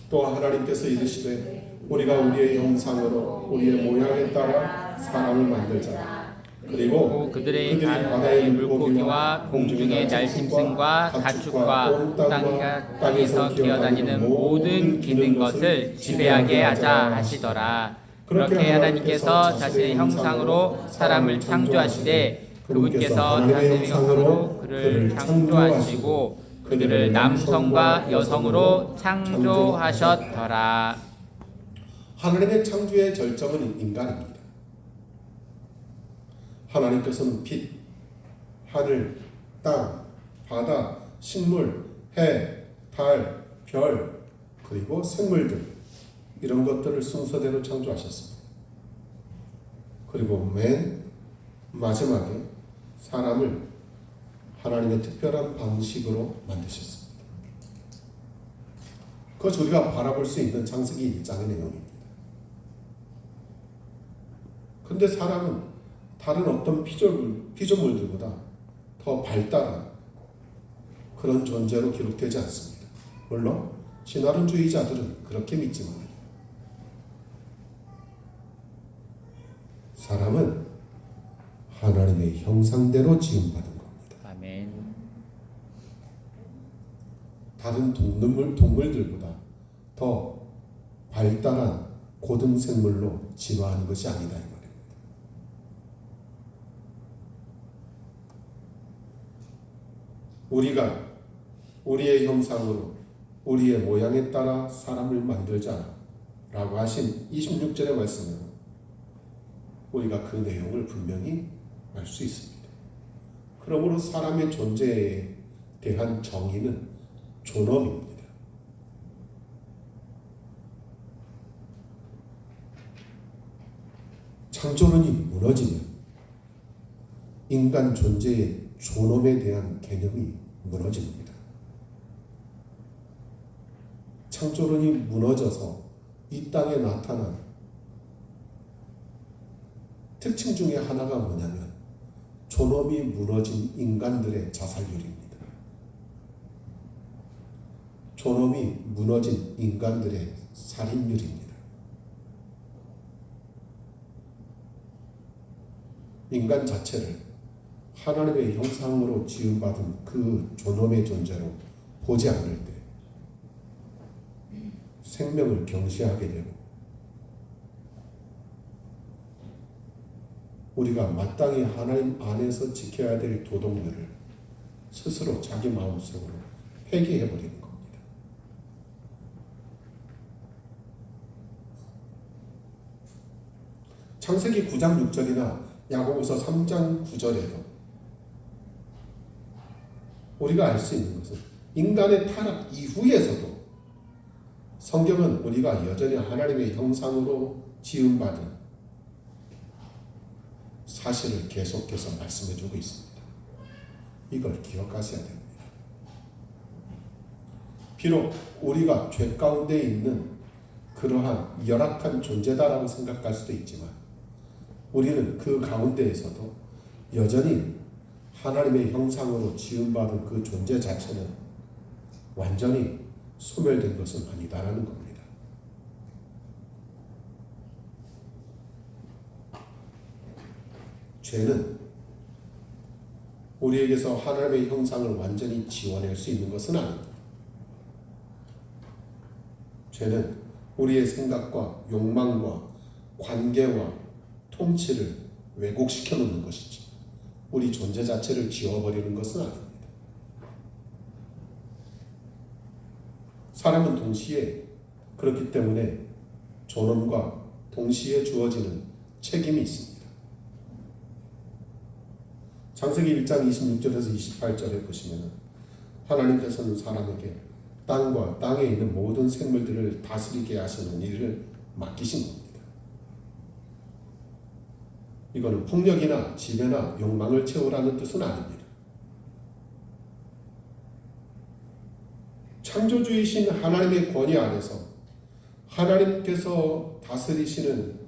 [SPEAKER 1] 또 하나님께서 이르시되 우리가 우리의 형상으로 우리의 모양에 따라 사람을 만들자. 그리고
[SPEAKER 2] 그들의 바다의 물고기와 공중의 날짐승과 가축과 땅에서 기어다니는 모든 기는 것을 지배하게 하자 하시더라. 그렇게 하나님께서 자신의 형상으로 사람을 창조하시되 그분께서 자신의 형상으로 그를 창조하시고 그들을 남성과 여성으로 창조하셨더라.
[SPEAKER 1] 하나님의 창조의 절정은 인간입니다. 하나님께서는 빛, 하늘, 땅, 바다, 식물, 해, 달, 별, 그리고 생물들 이런 것들을 순서대로 창조하셨습니다. 그리고 맨 마지막에 사람을 하나님의 특별한 방식으로 만드셨습니다. 그것이 우리가 바라볼 수 있는 창세기 1장의 내용입니다. 그런데 사람은 다른 어떤 피조물들보다 더 발달한 그런 존재로 기록되지 않습니다. 물론 신화론주의자들은 그렇게 믿지만 사람은 하나님의 형상대로 지음받은 겁니다.
[SPEAKER 2] 아멘.
[SPEAKER 1] 다른 동물들보다 더 발달한 고등생물로 진화하는 것이 아니다 이 말입니다. 우리가 우리의 형상으로 우리의 모양에 따라 사람을 만들자라고 하신 26절의 말씀은 우리가 그 내용을 분명히 알 수 있습니다. 그러므로 사람의 존재에 대한 정의는 존엄입니다. 창조론이 무너지면 인간 존재의 존엄에 대한 개념이 무너집니다. 창조론이 무너져서 이 땅에 나타난 특징 중에 하나가 뭐냐면 존엄이 무너진 인간들의 자살률입니다. 존엄이 무너진 인간들의 살인율입니다. 인간 자체를 하나님의 형상으로 지음받은 그 존엄의 존재로 보지 않을 때 생명을 경시하게 되고 우리가 마땅히 하나님 안에서 지켜야 될 도덕률을 스스로 자기 마음속으로 폐기해버리는 겁니다. 창세기 9장 6절이나 야고보서 3장 9절에도 우리가 알 수 있는 것은 인간의 타락 이후에서도 성경은 우리가 여전히 하나님의 형상으로 지음받은 사실을 계속해서 말씀해주고 있습니다. 이걸 기억하셔야 됩니다. 비록 우리가 죄 가운데 있는 그러한 열악한 존재다라고 생각할 수도 있지만 우리는 그 가운데에서도 여전히 하나님의 형상으로 지음받은 그 존재 자체는 완전히 소멸된 것은 아니다라는 겁니다. 죄는 우리에게서 하나님의 형상을 완전히 지워낼 수 있는 것은 아닙니다. 죄는 우리의 생각과 욕망과 관계와 통치를 왜곡시켜 놓는 것이지 우리 존재 자체를 지워버리는 것은 아닙니다. 사람은 동시에 그렇기 때문에 존엄과 동시에 주어지는 책임이 있습니다. 창세기 1장 26절에서 28절에 보시면 하나님께서는 사람에게 땅과 땅에 있는 모든 생물들을 다스리게 하시는 일을 맡기신 겁니다. 이거는 폭력이나 지배나 욕망을 채우라는 뜻은 아닙니다. 창조주이신 하나님의 권위 안에서 하나님께서 다스리시는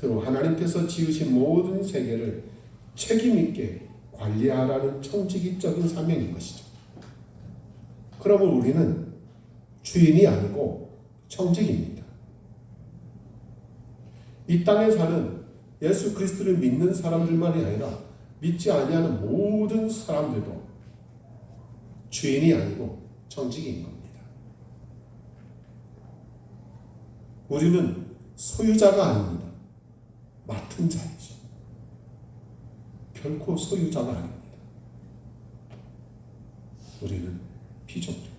[SPEAKER 1] 하나님께서 지으신 모든 세계를 책임있게 관리하라는 청지기적인 사명인 것이죠. 그러면 우리는 주인이 아니고 청직입니다. 이 땅에 사는 예수 그리스도를 믿는 사람들만이 아니라 믿지 아니하는 모든 사람들도 주인이 아니고 청직인 겁니다. 우리는 소유자가 아닙니다. 맡은 자이죠. 결코 소유자가 아닙니다. 우리는 피조물입니다.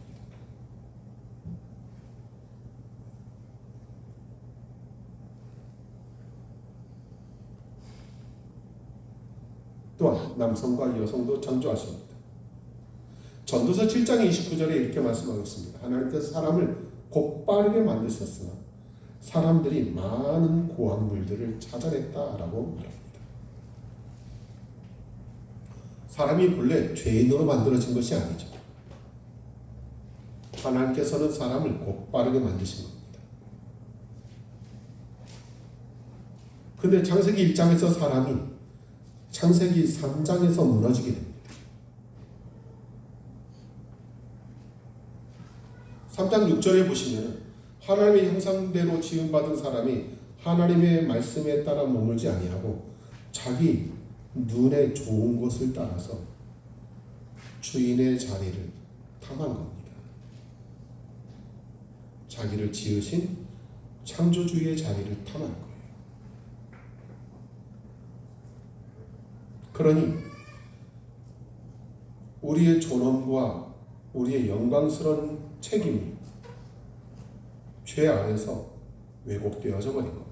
[SPEAKER 1] 또한 남성과 여성도 창조하십니다. 전도서 7장 29절에 이렇게 말씀하고 있습니다. 하나님께서 사람을 곧바르게 만드셨으나 사람들이 많은 고학물들을 찾아냈다라고 말합니다. 사람이 본래 죄인으로 만들어진 것이 아니죠. 하나님께서는 사람을 곧바르게 만드신 겁니다. 근데 창세기 1장에서 사람이 창세기 3장에서 무너지게 됩니다. 3장 6절에 보시면 하나님의 형상대로 지음받은 사람이 하나님의 말씀에 따라 머물지 아니하고 자기 눈에 좋은 것을 따라서 주인의 자리를 탐한 겁니다. 자기를 지으신 창조주의 자리를 탐한 거예요. 그러니 우리의 존엄과 우리의 영광스러운 책임이 죄 안에서 왜곡되어져 버린 겁니다.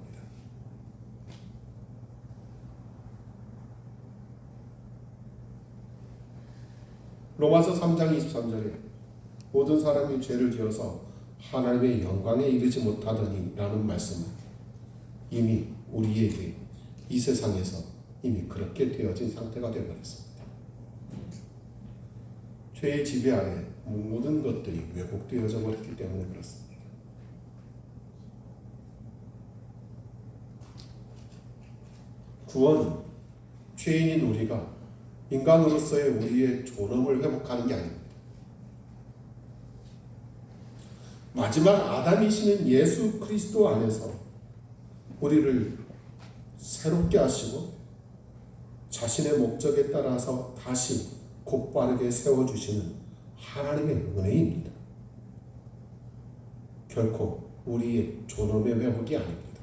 [SPEAKER 1] 로마서 3장 23절에 모든 사람이 죄를 지어서 하나님의 영광에 이르지 못하더니 라는 말씀은 이미 우리에게 이 세상에서 이미 그렇게 되어진 상태가 되어버렸습니다. 죄의 지배 아래 모든 것들이 왜곡되어져 버렸기 때문에 그렇습니다. 구원은 죄인인 우리가 인간으로서의 우리의 존엄을 회복하는 게 아닙니다. 마지막 아담이시는 예수 그리스도 안에서 우리를 새롭게 하시고 자신의 목적에 따라서 다시 곧바르게 세워주시는 하나님의 은혜입니다. 결코 우리의 존엄의 회복이 아닙니다.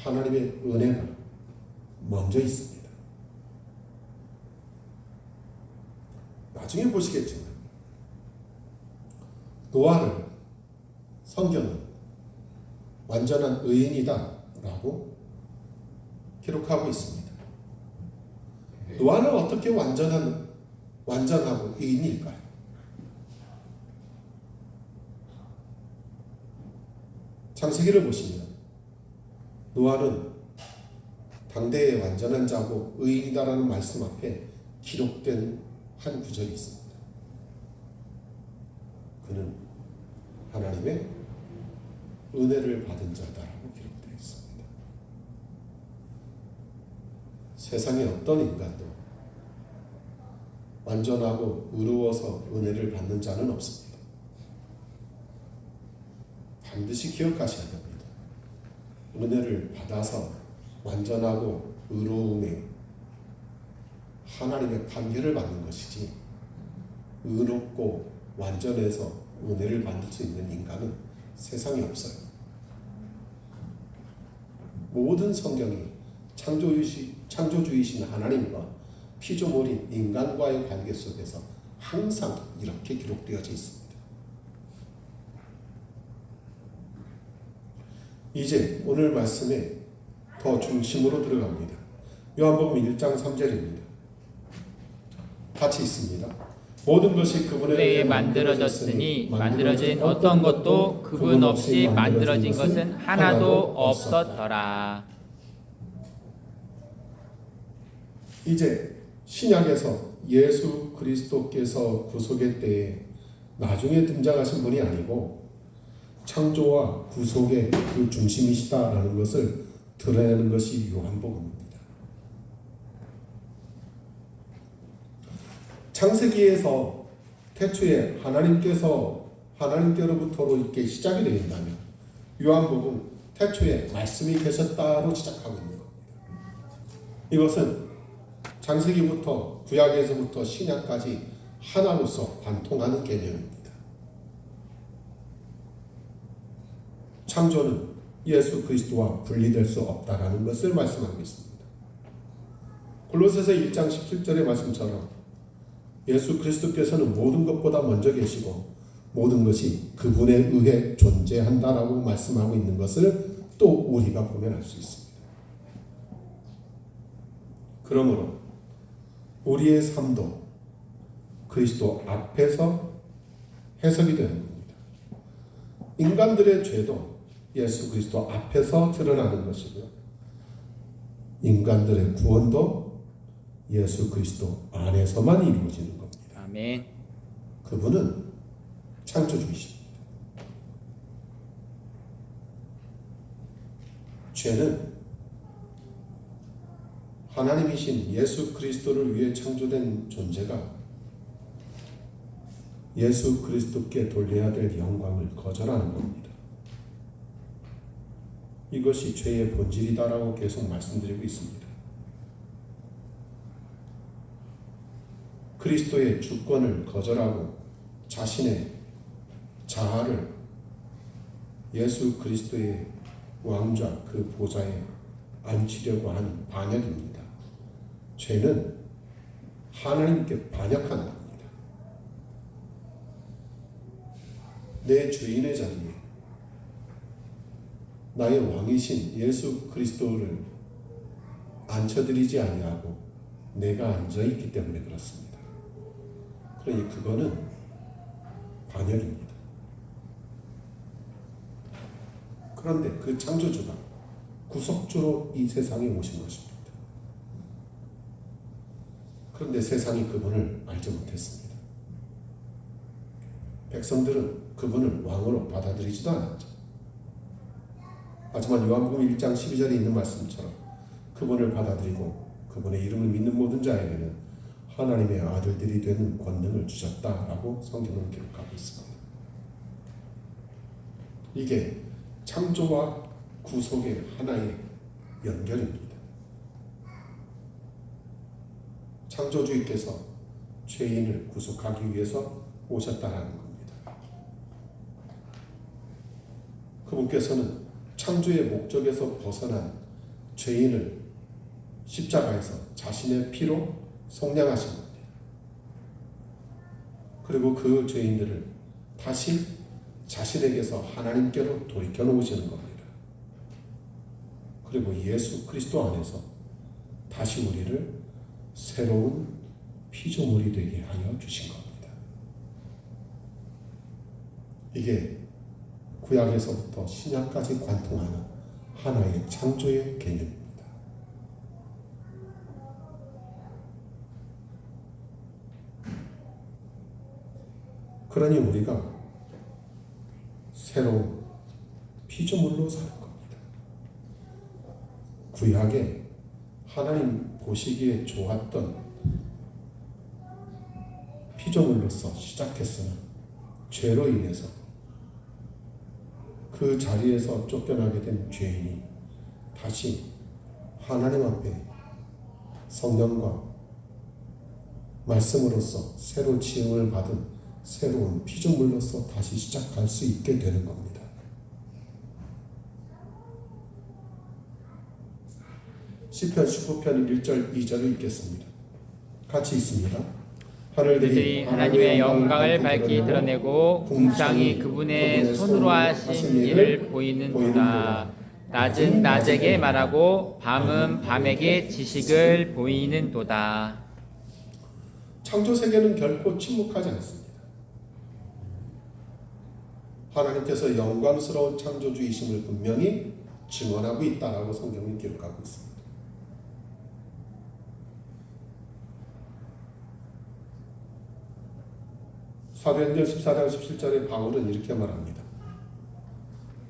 [SPEAKER 1] 하나님의 은혜가 먼저 있습니다. 나중에 보시겠지만 노아를 성경은 완전한 의인이다 라고 기록하고 있습니다. 노아는 어떻게 완전하고 의인일까요? 창세기를 보시면 노아는 당대의 완전한 자고 의인이다라는 말씀 앞에 기록된 한 구절이 있습니다. 그는 하나님의 은혜를 받은 자다라고 기록되어 있습니다. 세상의 어떤 인간도 완전하고 의로워서 은혜를 받는 자는 없습니다. 반드시 기억하셔야 됩니다. 은혜를 받아서 완전하고 의로움에 하나님의 판결을 받는 것이지, 의롭고 완전해서 은혜를 받을 수 있는 인간은 세상에 없어요. 모든 성경이 창조주이신 하나님과 피조물인 인간과의 관계 속에서 항상 이렇게 기록되어져 있습니다. 이제 오늘 말씀에 더 중심으로 들어갑니다. 요한복음 1장 3절입니다. 같이 있습니다. 모든 것이 그분에 의해
[SPEAKER 2] 만들어졌으니 만들어진 어떤 것도 그분 없이 만들어진 것은 하나도 없었더라.
[SPEAKER 1] 이제 신약에서 예수 그리스도께서 구속의 때에 나중에 등장하신 분이 아니고 창조와 구속의 그 중심이시다라는 것을 드러내는 것이 요한복음입니다. 창세기에서 태초에 하나님께로부터로 이렇게 시작이 되어 있다면 요한복음 태초에 말씀이 계셨다로 시작하고 있는 겁니다. 이것은 창세기부터 구약에서부터 신약까지 하나로서 관통하는 개념입니다. 창조는 예수 그리스도와 분리될 수 없다라는 것을 말씀하고 있습니다. 골로새서 1장 17절의 말씀처럼 예수 그리스도께서는 모든 것보다 먼저 계시고 모든 것이 그분에 의해 존재한다라고 말씀하고 있는 것을 또 우리가 보면 알 수 있습니다. 그러므로 우리의 삶도 그리스도 앞에서 해석이 되는 겁니다. 인간들의 죄도 예수 그리스도 앞에서 드러나는 것이고요. 인간들의 구원도 예수 그리스도 안에서만 이루어지는 겁니다.
[SPEAKER 2] 아멘.
[SPEAKER 1] 그분은 창조주이십니다. 죄는 하나님이신 예수 그리스도를 위해 창조된 존재가 예수 그리스도께 돌려야 될 영광을 거절하는 겁니다. 이것이 죄의 본질이다라고 계속 말씀드리고 있습니다. 그리스도의 주권을 거절하고 자신의 자아를 예수 그리스도의 왕좌 그 보좌에 앉히려고 하는 반역입니다. 죄는 하나님께 반역하는 겁니다. 내 주인의 자리에 나의 왕이신 예수 그리스도를 앉혀드리지 아니하고 내가 앉아있기 때문에 그렇습니다. 그러니 그거는 반역입니다. 그런데 그 창조주가 구속주로 이 세상에 오신 것입니다. 그런데 세상이 그분을 알지 못했습니다. 백성들은 그분을 왕으로 받아들이지도 않았죠. 하지만 요한복음 1장 12절에 있는 말씀처럼 그분을 받아들이고 그분의 이름을 믿는 모든 자에게는 하나님의 아들들이 되는 권능을 주셨다라고 성경은 기록하고 있습니다. 이게 창조와 구속의 하나의 연결입니다. 창조주께서 죄인을 구속하기 위해서 오셨다라는 겁니다. 그분께서는 창조의 목적에서 벗어난 죄인을 십자가에서 자신의 피로 속량하신 겁니다. 그리고 그 죄인들을 다시 자신에게서 하나님께로 돌이켜 놓으시는 겁니다. 그리고 예수 그리스도 안에서 다시 우리를 새로운 피조물이 되게 하여 주신 겁니다. 이게 구약에서부터 신약까지 관통하는 하나의 창조의 개념입니다. 그러니 우리가 새로운 피조물로 사는 겁니다. 구약에 하나님 보시기에 좋았던 피조물로서 시작했으나 죄로 인해서 그 자리에서 쫓겨나게 된 죄인이 다시 하나님 앞에 성령과 말씀으로서 새로 지음을 받은 새로운 피조물로서 다시 시작할 수 있게 되는 겁니다. 시편 19편 1절 2절을 읽겠습니다. 같이 있습니다.
[SPEAKER 2] 그들이 하나님의 영광을 밝히 드러내고 궁창이 그분의 손으로 하신 일을 보이는도다. 낮은 낮에게 말하고 밤은 밤에게 지식을 보이는도다.
[SPEAKER 1] 창조 세계는 결코 침묵하지 않습니다. 하나님께서 영광스러운 창조주이심을 분명히 증언하고 있다라고 성경은 기록하고 있습니다. 사도행전 14장 17절에 바울은 이렇게 말합니다.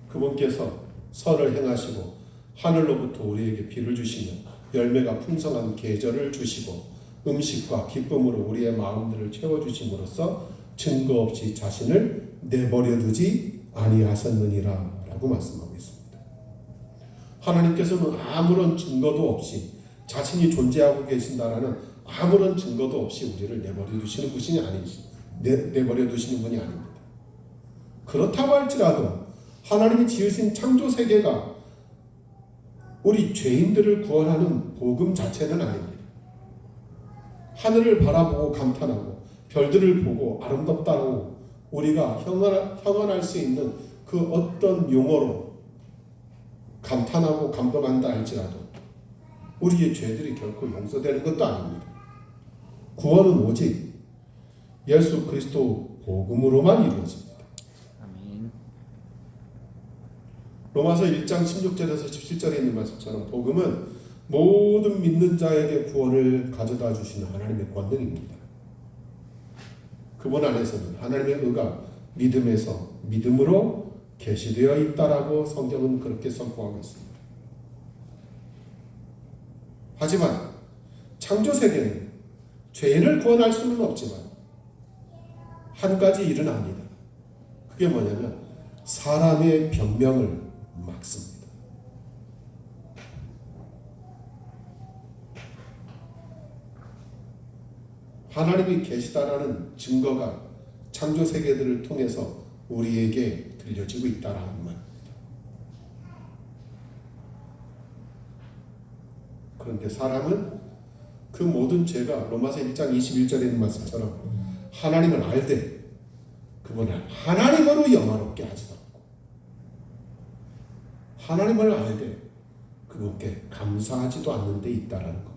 [SPEAKER 1] 그분께서 선을 행하시고 하늘로부터 우리에게 비를 주시며 열매가 풍성한 계절을 주시고 음식과 기쁨으로 우리의 마음들을 채워주심으로써 증거 없이 자신을 내버려 두지 아니하셨느니라 라고 말씀하고 있습니다. 하나님께서는 아무런 증거도 없이 자신이 존재하고 계신다라는 아무런 증거도 없이 우리를 내버려 두시는 분이 아니십니다. 내버려 두시는 분이 아닙니다. 그렇다고 할지라도 하나님이 지으신 창조 세계가 우리 죄인들을 구원하는 복음 자체는 아닙니다. 하늘을 바라보고 감탄하고 별들을 보고 아름답다고 우리가 형언할 수 있는 그 어떤 용어로 감탄하고 감동한다 할지라도 우리의 죄들이 결코 용서되는 것도 아닙니다. 구원은 오직 예수 그리스도 복음으로만 이루어집니다.
[SPEAKER 2] 아멘.
[SPEAKER 1] 로마서 1장 16절에서 17절에 있는 말씀처럼 복음은 모든 믿는 자에게 구원을 가져다 주시는 하나님의 권능입니다. 그분 안에서는 하나님의 의가 믿음에서 믿음으로 계시되어 있다라고 성경은 그렇게 선포하고 있습니다. 하지만 창조 세계는 죄인을 구원할 수는 없지만 한 가지 일은 합니다. 그게 뭐냐면 사람의 변명을 막습니다. 하나님이 계시다라는 증거가 창조 세계들을 통해서 우리에게 들려지고 있다라는 말입니다. 그런데 사람은 그 모든 죄가 로마서 1장 21절에 있는 말씀처럼 하나님을 알되 그분을 하나님으로 영화롭게 하지도 않고 하나님을 알되 그분께 감사하지도 않는 데 있다라는 겁니다.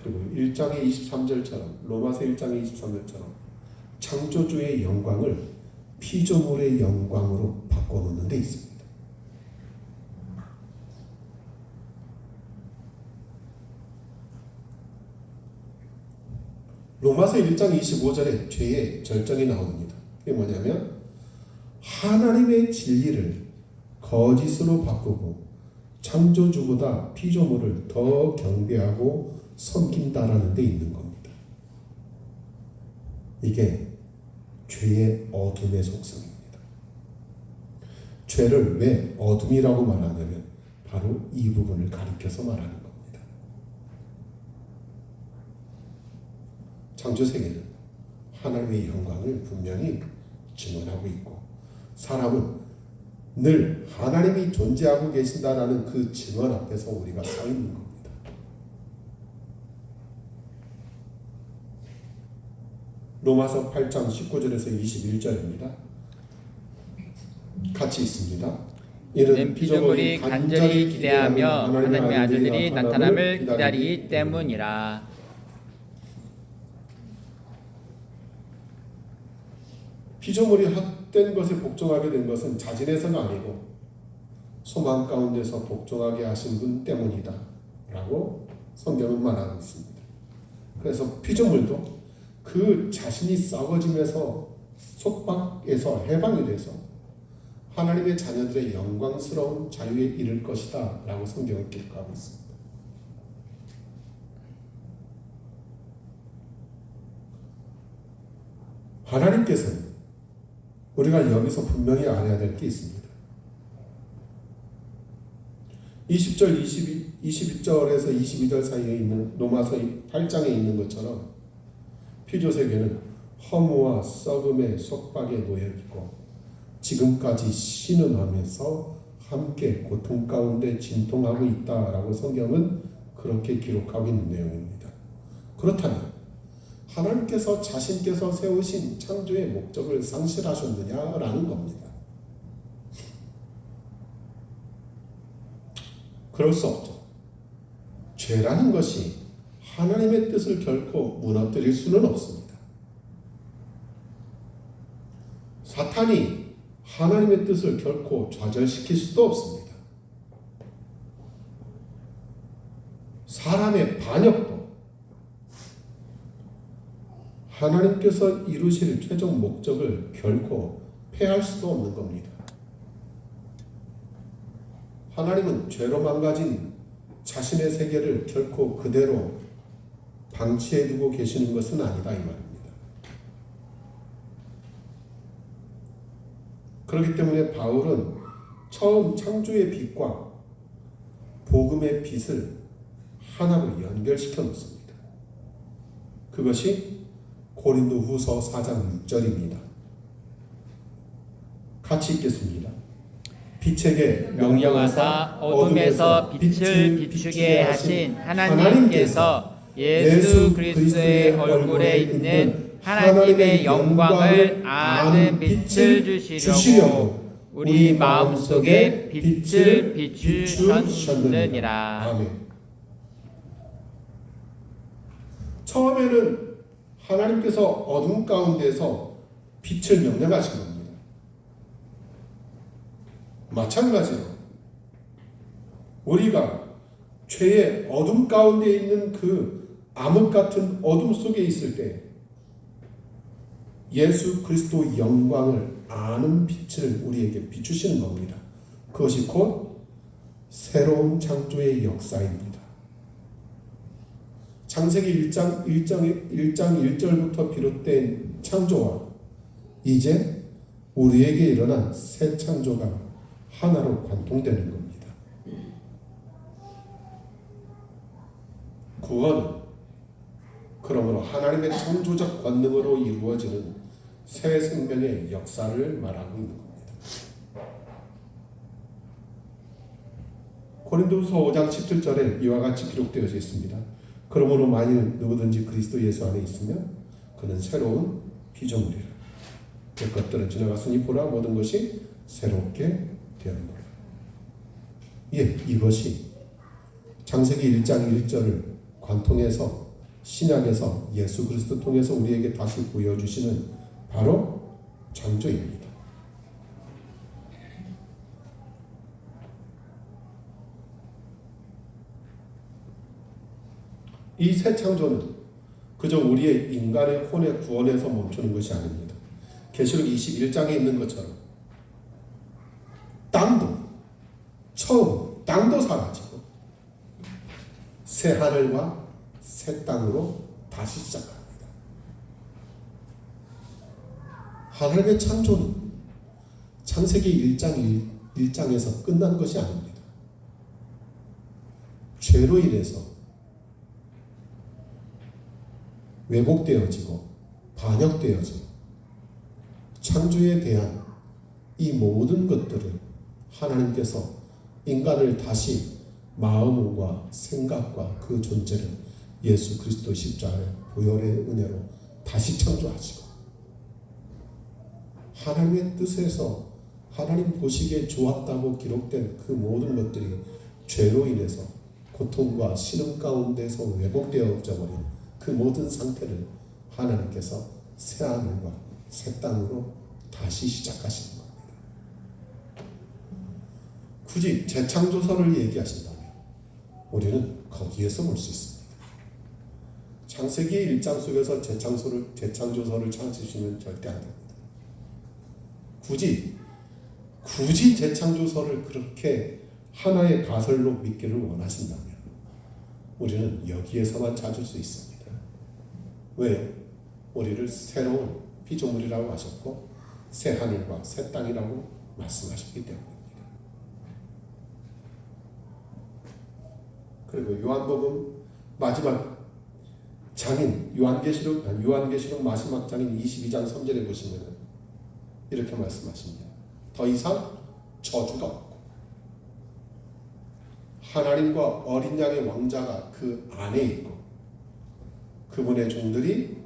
[SPEAKER 1] 그리고 1장의 23절처럼 로마서 1장의 23절처럼 창조주의 영광을 피조물의 영광으로 바꿔놓는 데 있습니다. 로마서 1장 25절에 죄의 절정이 나옵니다. 그게 뭐냐면 하나님의 진리를 거짓으로 바꾸고 창조주보다 피조물을 더 경배하고 섬긴다라는 데 있는 겁니다. 이게 죄의 어둠의 속성입니다. 죄를 왜 어둠이라고 말하냐면 바로 이 부분을 가리켜서 말하는 겁니다. 창조세계는 하나님의 영광을 분명히 증언하고 있고 사람은 늘 하나님이 존재하고 계신다라는 그 증언 앞에서 우리가 서 있는 겁니다. 로마서 8장 19절에서 21절입니다. 같이 있습니다.
[SPEAKER 2] 이는 피조물이 간절히 기대하며 하나님의 아들들이 나타남을 기다리기 때문이라.
[SPEAKER 1] 피조물이 헛된 것에 복종하게 된 것은 자진해서가 아니고 소망 가운데서 복종하게 하신 분 때문이다 라고 성경은 말하고 있습니다. 그래서 피조물도 그 자신이 썩어지면서 속박에서 해방이 돼서 하나님의 자녀들의 영광스러운 자유에 이를 것이다 라고 성경은 기록하고 있습니다. 하나님께서는 우리가 여기서 분명히 알아야 될 게 있습니다. 20절, 21절에서 22절 사이에 있는 로마서 8장에 있는 것처럼 피조세계는 허무와 썩음의 속박에 놓여 있고 지금까지 신음하면서 함께 고통 가운데 진통하고 있다라고 성경은 그렇게 기록하고 있는 내용입니다. 그렇다면 하나님께서 자신께서 세우신 창조의 목적을 상실하셨느냐라는 겁니다. 그럴 수 없죠. 죄라는 것이 하나님의 뜻을 결코 무너뜨릴 수는 없습니다. 사탄이 하나님의 뜻을 결코 좌절시킬 수도 없습니다. 사람의 반역도 하나님께서 이루실 최종 목적을 결코 폐할 수도 없는 겁니다. 하나님은 죄로 망가진 자신의 세계를 결코 그대로 방치해 두고 계시는 것은 아니다 이 말입니다. 그렇기 때문에 바울은 처음 창조의 빛과 복음의 빛을 하나로 연결시켜 놓습니다. 그것이 고린도후서 4장 6절입니다. 같이 읽겠습니다. 빛에게
[SPEAKER 2] 명령하사 어둠에서 빛을 비추게 하신 하나님께서 예수 그리스도의 얼굴에 있는 하나님의 영광을 아는 빛을 주시려고 우리 마음속에 빛을 비추셨느니라.
[SPEAKER 1] 아멘. 처음에는 하나님께서 어둠 가운데서 빛을 명령하신 겁니다. 마찬가지로 우리가 죄의 어둠 가운데 있는 그 암흑 같은 어둠 속에 있을 때 예수 그리스도 영광을 아는 빛을 우리에게 비추시는 겁니다. 그것이 곧 새로운 창조의 역사입니다. 창세기 1장 1절부터 비롯된 창조와 이제 우리에게 일어난 새 창조가 하나로 관통되는 겁니다. 구원은 그러므로 하나님의 창조적 권능으로 이루어지는 새 생명의 역사를 말하고 있는 겁니다. 고린도후서 5장 17절에 이와 같이 기록되어 있습니다. 그러므로 만일 누구든지 그리스도 예수 안에 있으면 그는 새로운 피조물이라. 그 것들은 지나갔으니 보라 모든 것이 새롭게 되었노라. 예, 이것이 창세기 1장 1절을 관통해서 신약에서 예수 그리스도 통해서 우리에게 다시 보여주시는 바로 창조입니다. 이 새 창조는 그저 우리의 인간의 혼의 구원에서 멈추는 것이 아닙니다. 계시록 21장에 있는 것처럼 땅도 사라지고 새 하늘과 새 땅으로 다시 시작합니다. 하나님의 창조는 창세기 1장에서 끝난 것이 아닙니다. 죄로 인해서 왜곡되어지고 반역되어지고 창조에 대한 이 모든 것들을 하나님께서 인간을 다시 마음과 생각과 그 존재를 예수 그리스도 십자가의 보혈의 은혜로 다시 창조하시고 하나님의 뜻에서 하나님 보시기에 좋았다고 기록된 그 모든 것들이 죄로 인해서 고통과 신음 가운데서 왜곡되어져 버린 그 모든 상태를 하나님께서 새 하늘과 새 땅으로 다시 시작하시는 겁니다. 굳이 재창조설을 얘기하신다면 우리는 거기에서 볼 수 있습니다. 창세기 1장 속에서 재창조서를 찾으시면 절대 안 됩니다. 굳이 재창조서를 그렇게 하나의 가설로 믿기를 원하신다면 우리는 여기에서만 찾을 수 있습니다. 왜요? 우리를 새로운 피조물이라고 하셨고 새 하늘과 새 땅이라고 말씀하셨기 때문입니다. 그리고 요한복음 마지막 장인 요한계시록 마지막 장인 22장 3절에 보시면 이렇게 말씀하십니다. 더 이상 저주가 없고 하나님과 어린 양의 왕자가 그 안에 있고 그분의 종들이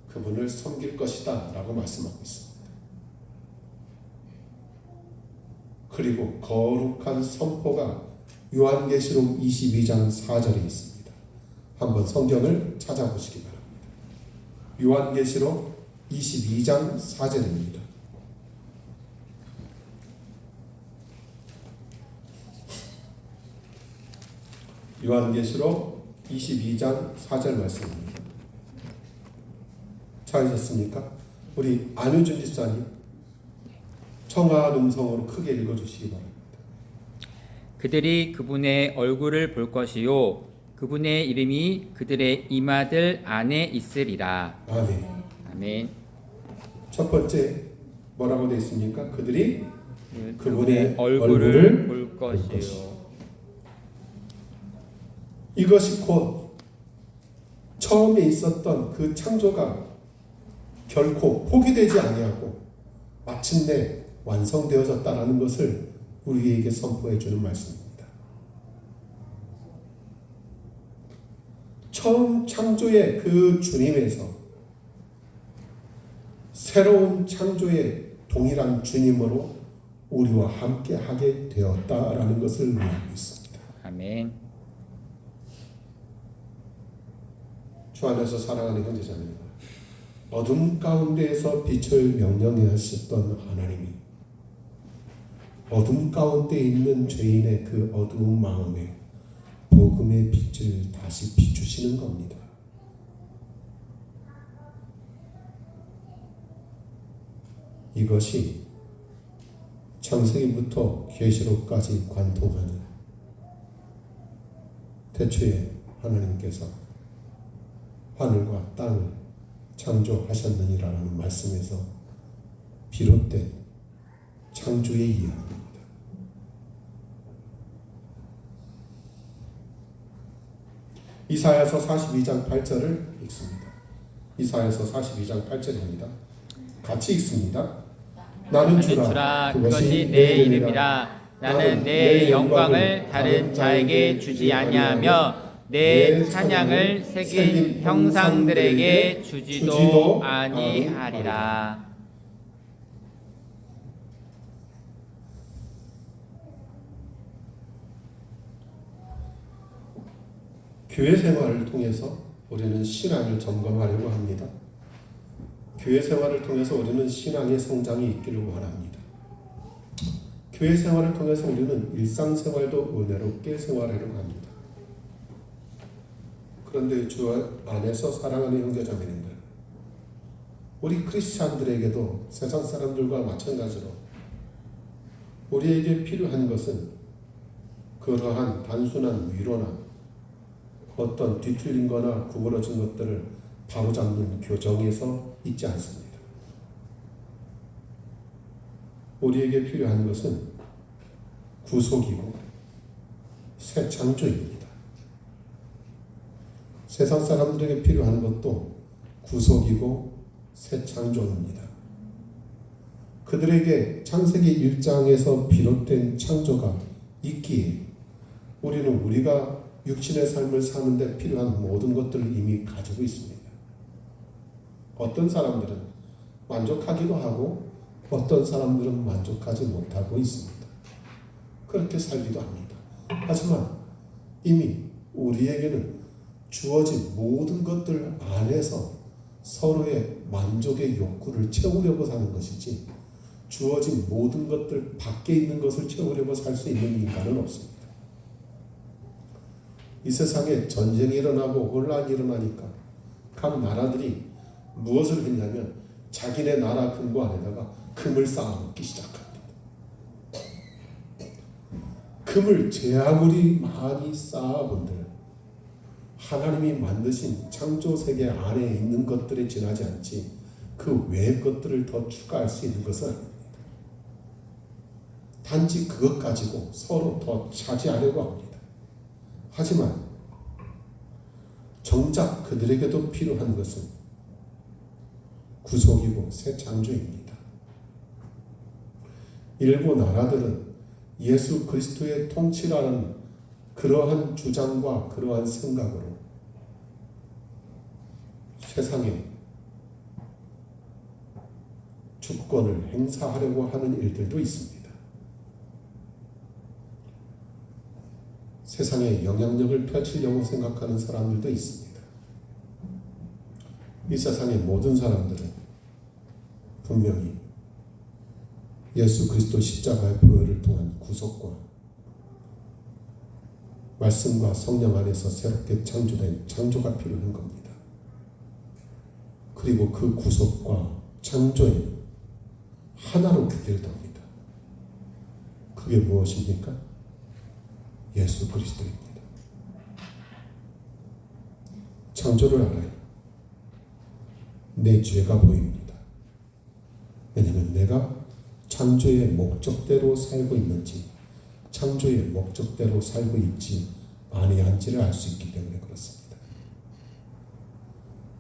[SPEAKER 1] 그분을 섬길 것이다 라고 말씀하고 있습니다. 그리고 거룩한 선포가 요한계시록 22장 4절에 있습니다. 한번 성경을 찾아보시기 바랍니다. 요한계시록 22장 4절입니다. 요한계시록 22장 4절 말씀입니다. 찾으셨습니까? 우리 안효준 집사님 청아한 음성으로 크게 읽어주시기 바랍니다.
[SPEAKER 2] 그들이 그분의 얼굴을 볼 것이요 그분의 이름이 그들의 이마들 안에 있으리라.
[SPEAKER 1] 아멘.
[SPEAKER 2] 아멘.
[SPEAKER 1] 첫 번째 뭐라고 되어 있습니까? 그들이
[SPEAKER 2] 그분의 얼굴을 볼 것이요.
[SPEAKER 1] 이것이 곧 처음에 있었던 그 창조가 결코 포기되지 아니하고 마침내 완성되어졌다라는 것을 우리에게 선포해 주는 말씀입니다. 처음 창조의 그 주님에서 새로운 창조의 동일한 주님으로 우리와 함께 하게 되었다라는 것을 의미하고 있습니다.
[SPEAKER 2] 아멘.
[SPEAKER 1] 주 안에서 사랑하는 형제자매들, 어둠 가운데에서 빛을 명령하셨던 하나님이 어둠 가운데 있는 죄인의 그 어두운 마음에 복음의 빛을 다시 비추시는 겁니다. 이것이 창세기부터 계시록까지 관통하는 태초에 하나님께서 하늘과 땅을 창조하셨느니라는 말씀에서 비롯된 창조의 이야기입니다. 이사야서 42장 8절을 읽습니다. 이사야서 42장 8절입니다. 같이 읽습니다. 나는 주라,
[SPEAKER 2] 그것이 내 이름이라. 나는 내 영광을 다른 자에게 주지 아니하며 내 찬양을 새긴 형상들에게 주지도 아니하리라.
[SPEAKER 1] 교회 생활을 통해서 우리는 신앙을 점검하려고 합니다. 교회 생활을 통해서 우리는 신앙의 성장이 있기를 원합니다. 교회 생활을 통해서 우리는 일상생활도 은혜롭게 생활하려고 합니다. 그런데 주 안에서 사랑하는 형제자매님들, 우리 크리스찬들에게도 세상 사람들과 마찬가지로 우리에게 필요한 것은 그러한 단순한 위로나 어떤 뒤틀린 거나 구부러진 것들을 바로잡는 교정에서 있지 않습니다. 우리에게 필요한 것은 구속이고 새 창조입니다. 세상 사람들에게 필요한 것도 구속이고 새 창조입니다. 그들에게 창세기 1장에서 비롯된 창조가 있기에 우리는 우리가 육신의 삶을 사는데 필요한 모든 것들을 이미 가지고 있습니다. 어떤 사람들은 만족하기도 하고 어떤 사람들은 만족하지 못하고 있습니다. 그렇게 살기도 합니다. 하지만 이미 우리에게는 주어진 모든 것들 안에서 서로의 만족의 욕구를 채우려고 사는 것이지 주어진 모든 것들 밖에 있는 것을 채우려고 살 수 있는 인간은 없습니다. 이 세상에 전쟁이 일어나고 혼란이 일어나니까 각 나라들이 무엇을 했냐면 자기네 나라 금고 안에다가 금을 쌓아놓기 시작합니다. 금을 제 아무리 많이 쌓아본들 하나님이 만드신 창조 세계 안에 있는 것들에 지나지 않지 그 외의 것들을 더 추가할 수 있는 것은 아닙니다. 단지 그것 가지고 서로 더 차지하려고 합니다. 하지만 정작 그들에게도 필요한 것은 구속이고 새 창조입니다. 일부 나라들은 예수 그리스도의 통치라는 그러한 주장과 그러한 생각으로 세상에 주권을 행사하려고 하는 일들도 있습니다. 세상에 영향력을 펼치려고 생각하는 사람들도 있습니다. 이 세상의 모든 사람들은 분명히 예수 그리스도 십자가의 보혈을 통한 구속과 말씀과 성령 안에서 새롭게 창조된 창조가 필요한 겁니다. 그리고 그 구속과 창조에 하나로 귀결됩니다. 그게 무엇입니까? 예수 그리스도입니다. 창조를 알아요. 내 죄가 보입니다. 왜냐하면 내가 창조의 목적대로 살고 있는지 창조의 목적대로 살고 있지 아니한지를 알 수 있기 때문에 그렇습니다.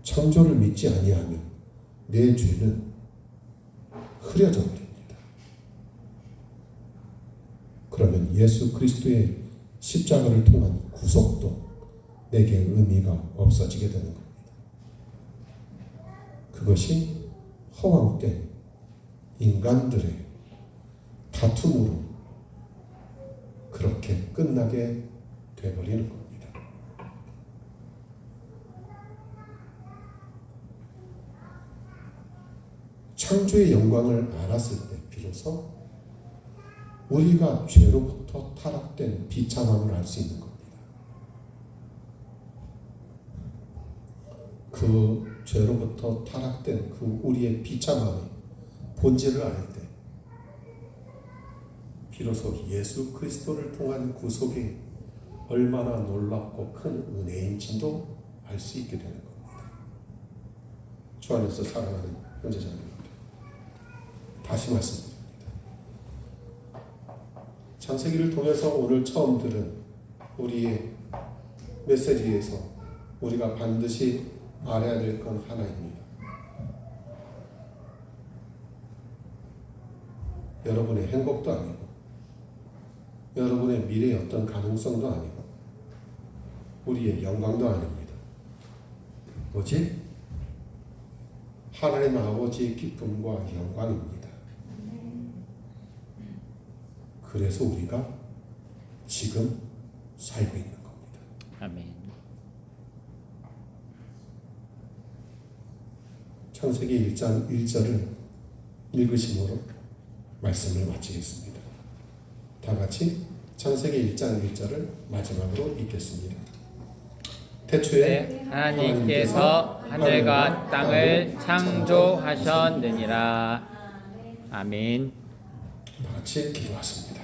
[SPEAKER 1] 창조를 믿지 아니하면 내 죄는 흐려져 버립니다. 그러면 예수 그리스도의 십자가를 통한 구속도 내게 의미가 없어지게 되는 겁니다. 그것이 허황된 인간들의 다툼으로 그렇게 끝나게 되어버리는 겁니다. 창조의 영광을 알았을 때 비로소 우리가 죄로부터 타락된 비참함을 알 수 있는 겁니다. 그 죄로부터 타락된 그 우리의 비참함의 본질을 알 때 비로소 예수 그리스도를 통한 구속이 얼마나 놀랍고 큰 은혜인지도 알 수 있게 되는 겁니다. 주 안에서 사랑하는 형제자매입니다. 다시 말씀드립니다. 창세기를 통해서 오늘 처음 들은 우리의 메시지에서 우리가 반드시 알아야 될 건 하나입니다. 여러분의 행복도 아니고 여러분의 미래의 어떤 가능성도 아니고 우리의 영광도 아닙니다. 오직 하나님 아버지의 기쁨과 영광입니다. 그래서 우리가 지금 살고 있는 겁니다.
[SPEAKER 2] 아멘.
[SPEAKER 1] 창세기 1장 1절을 읽으심으로 말씀을 마치겠습니다. 다 같이 창세기 1장 1절을 마지막으로 읽겠습니다. 태초에
[SPEAKER 2] 하나님께서 하늘과 땅을 창조하셨느니라. 아멘.
[SPEAKER 1] 다 같이 기도하십니다.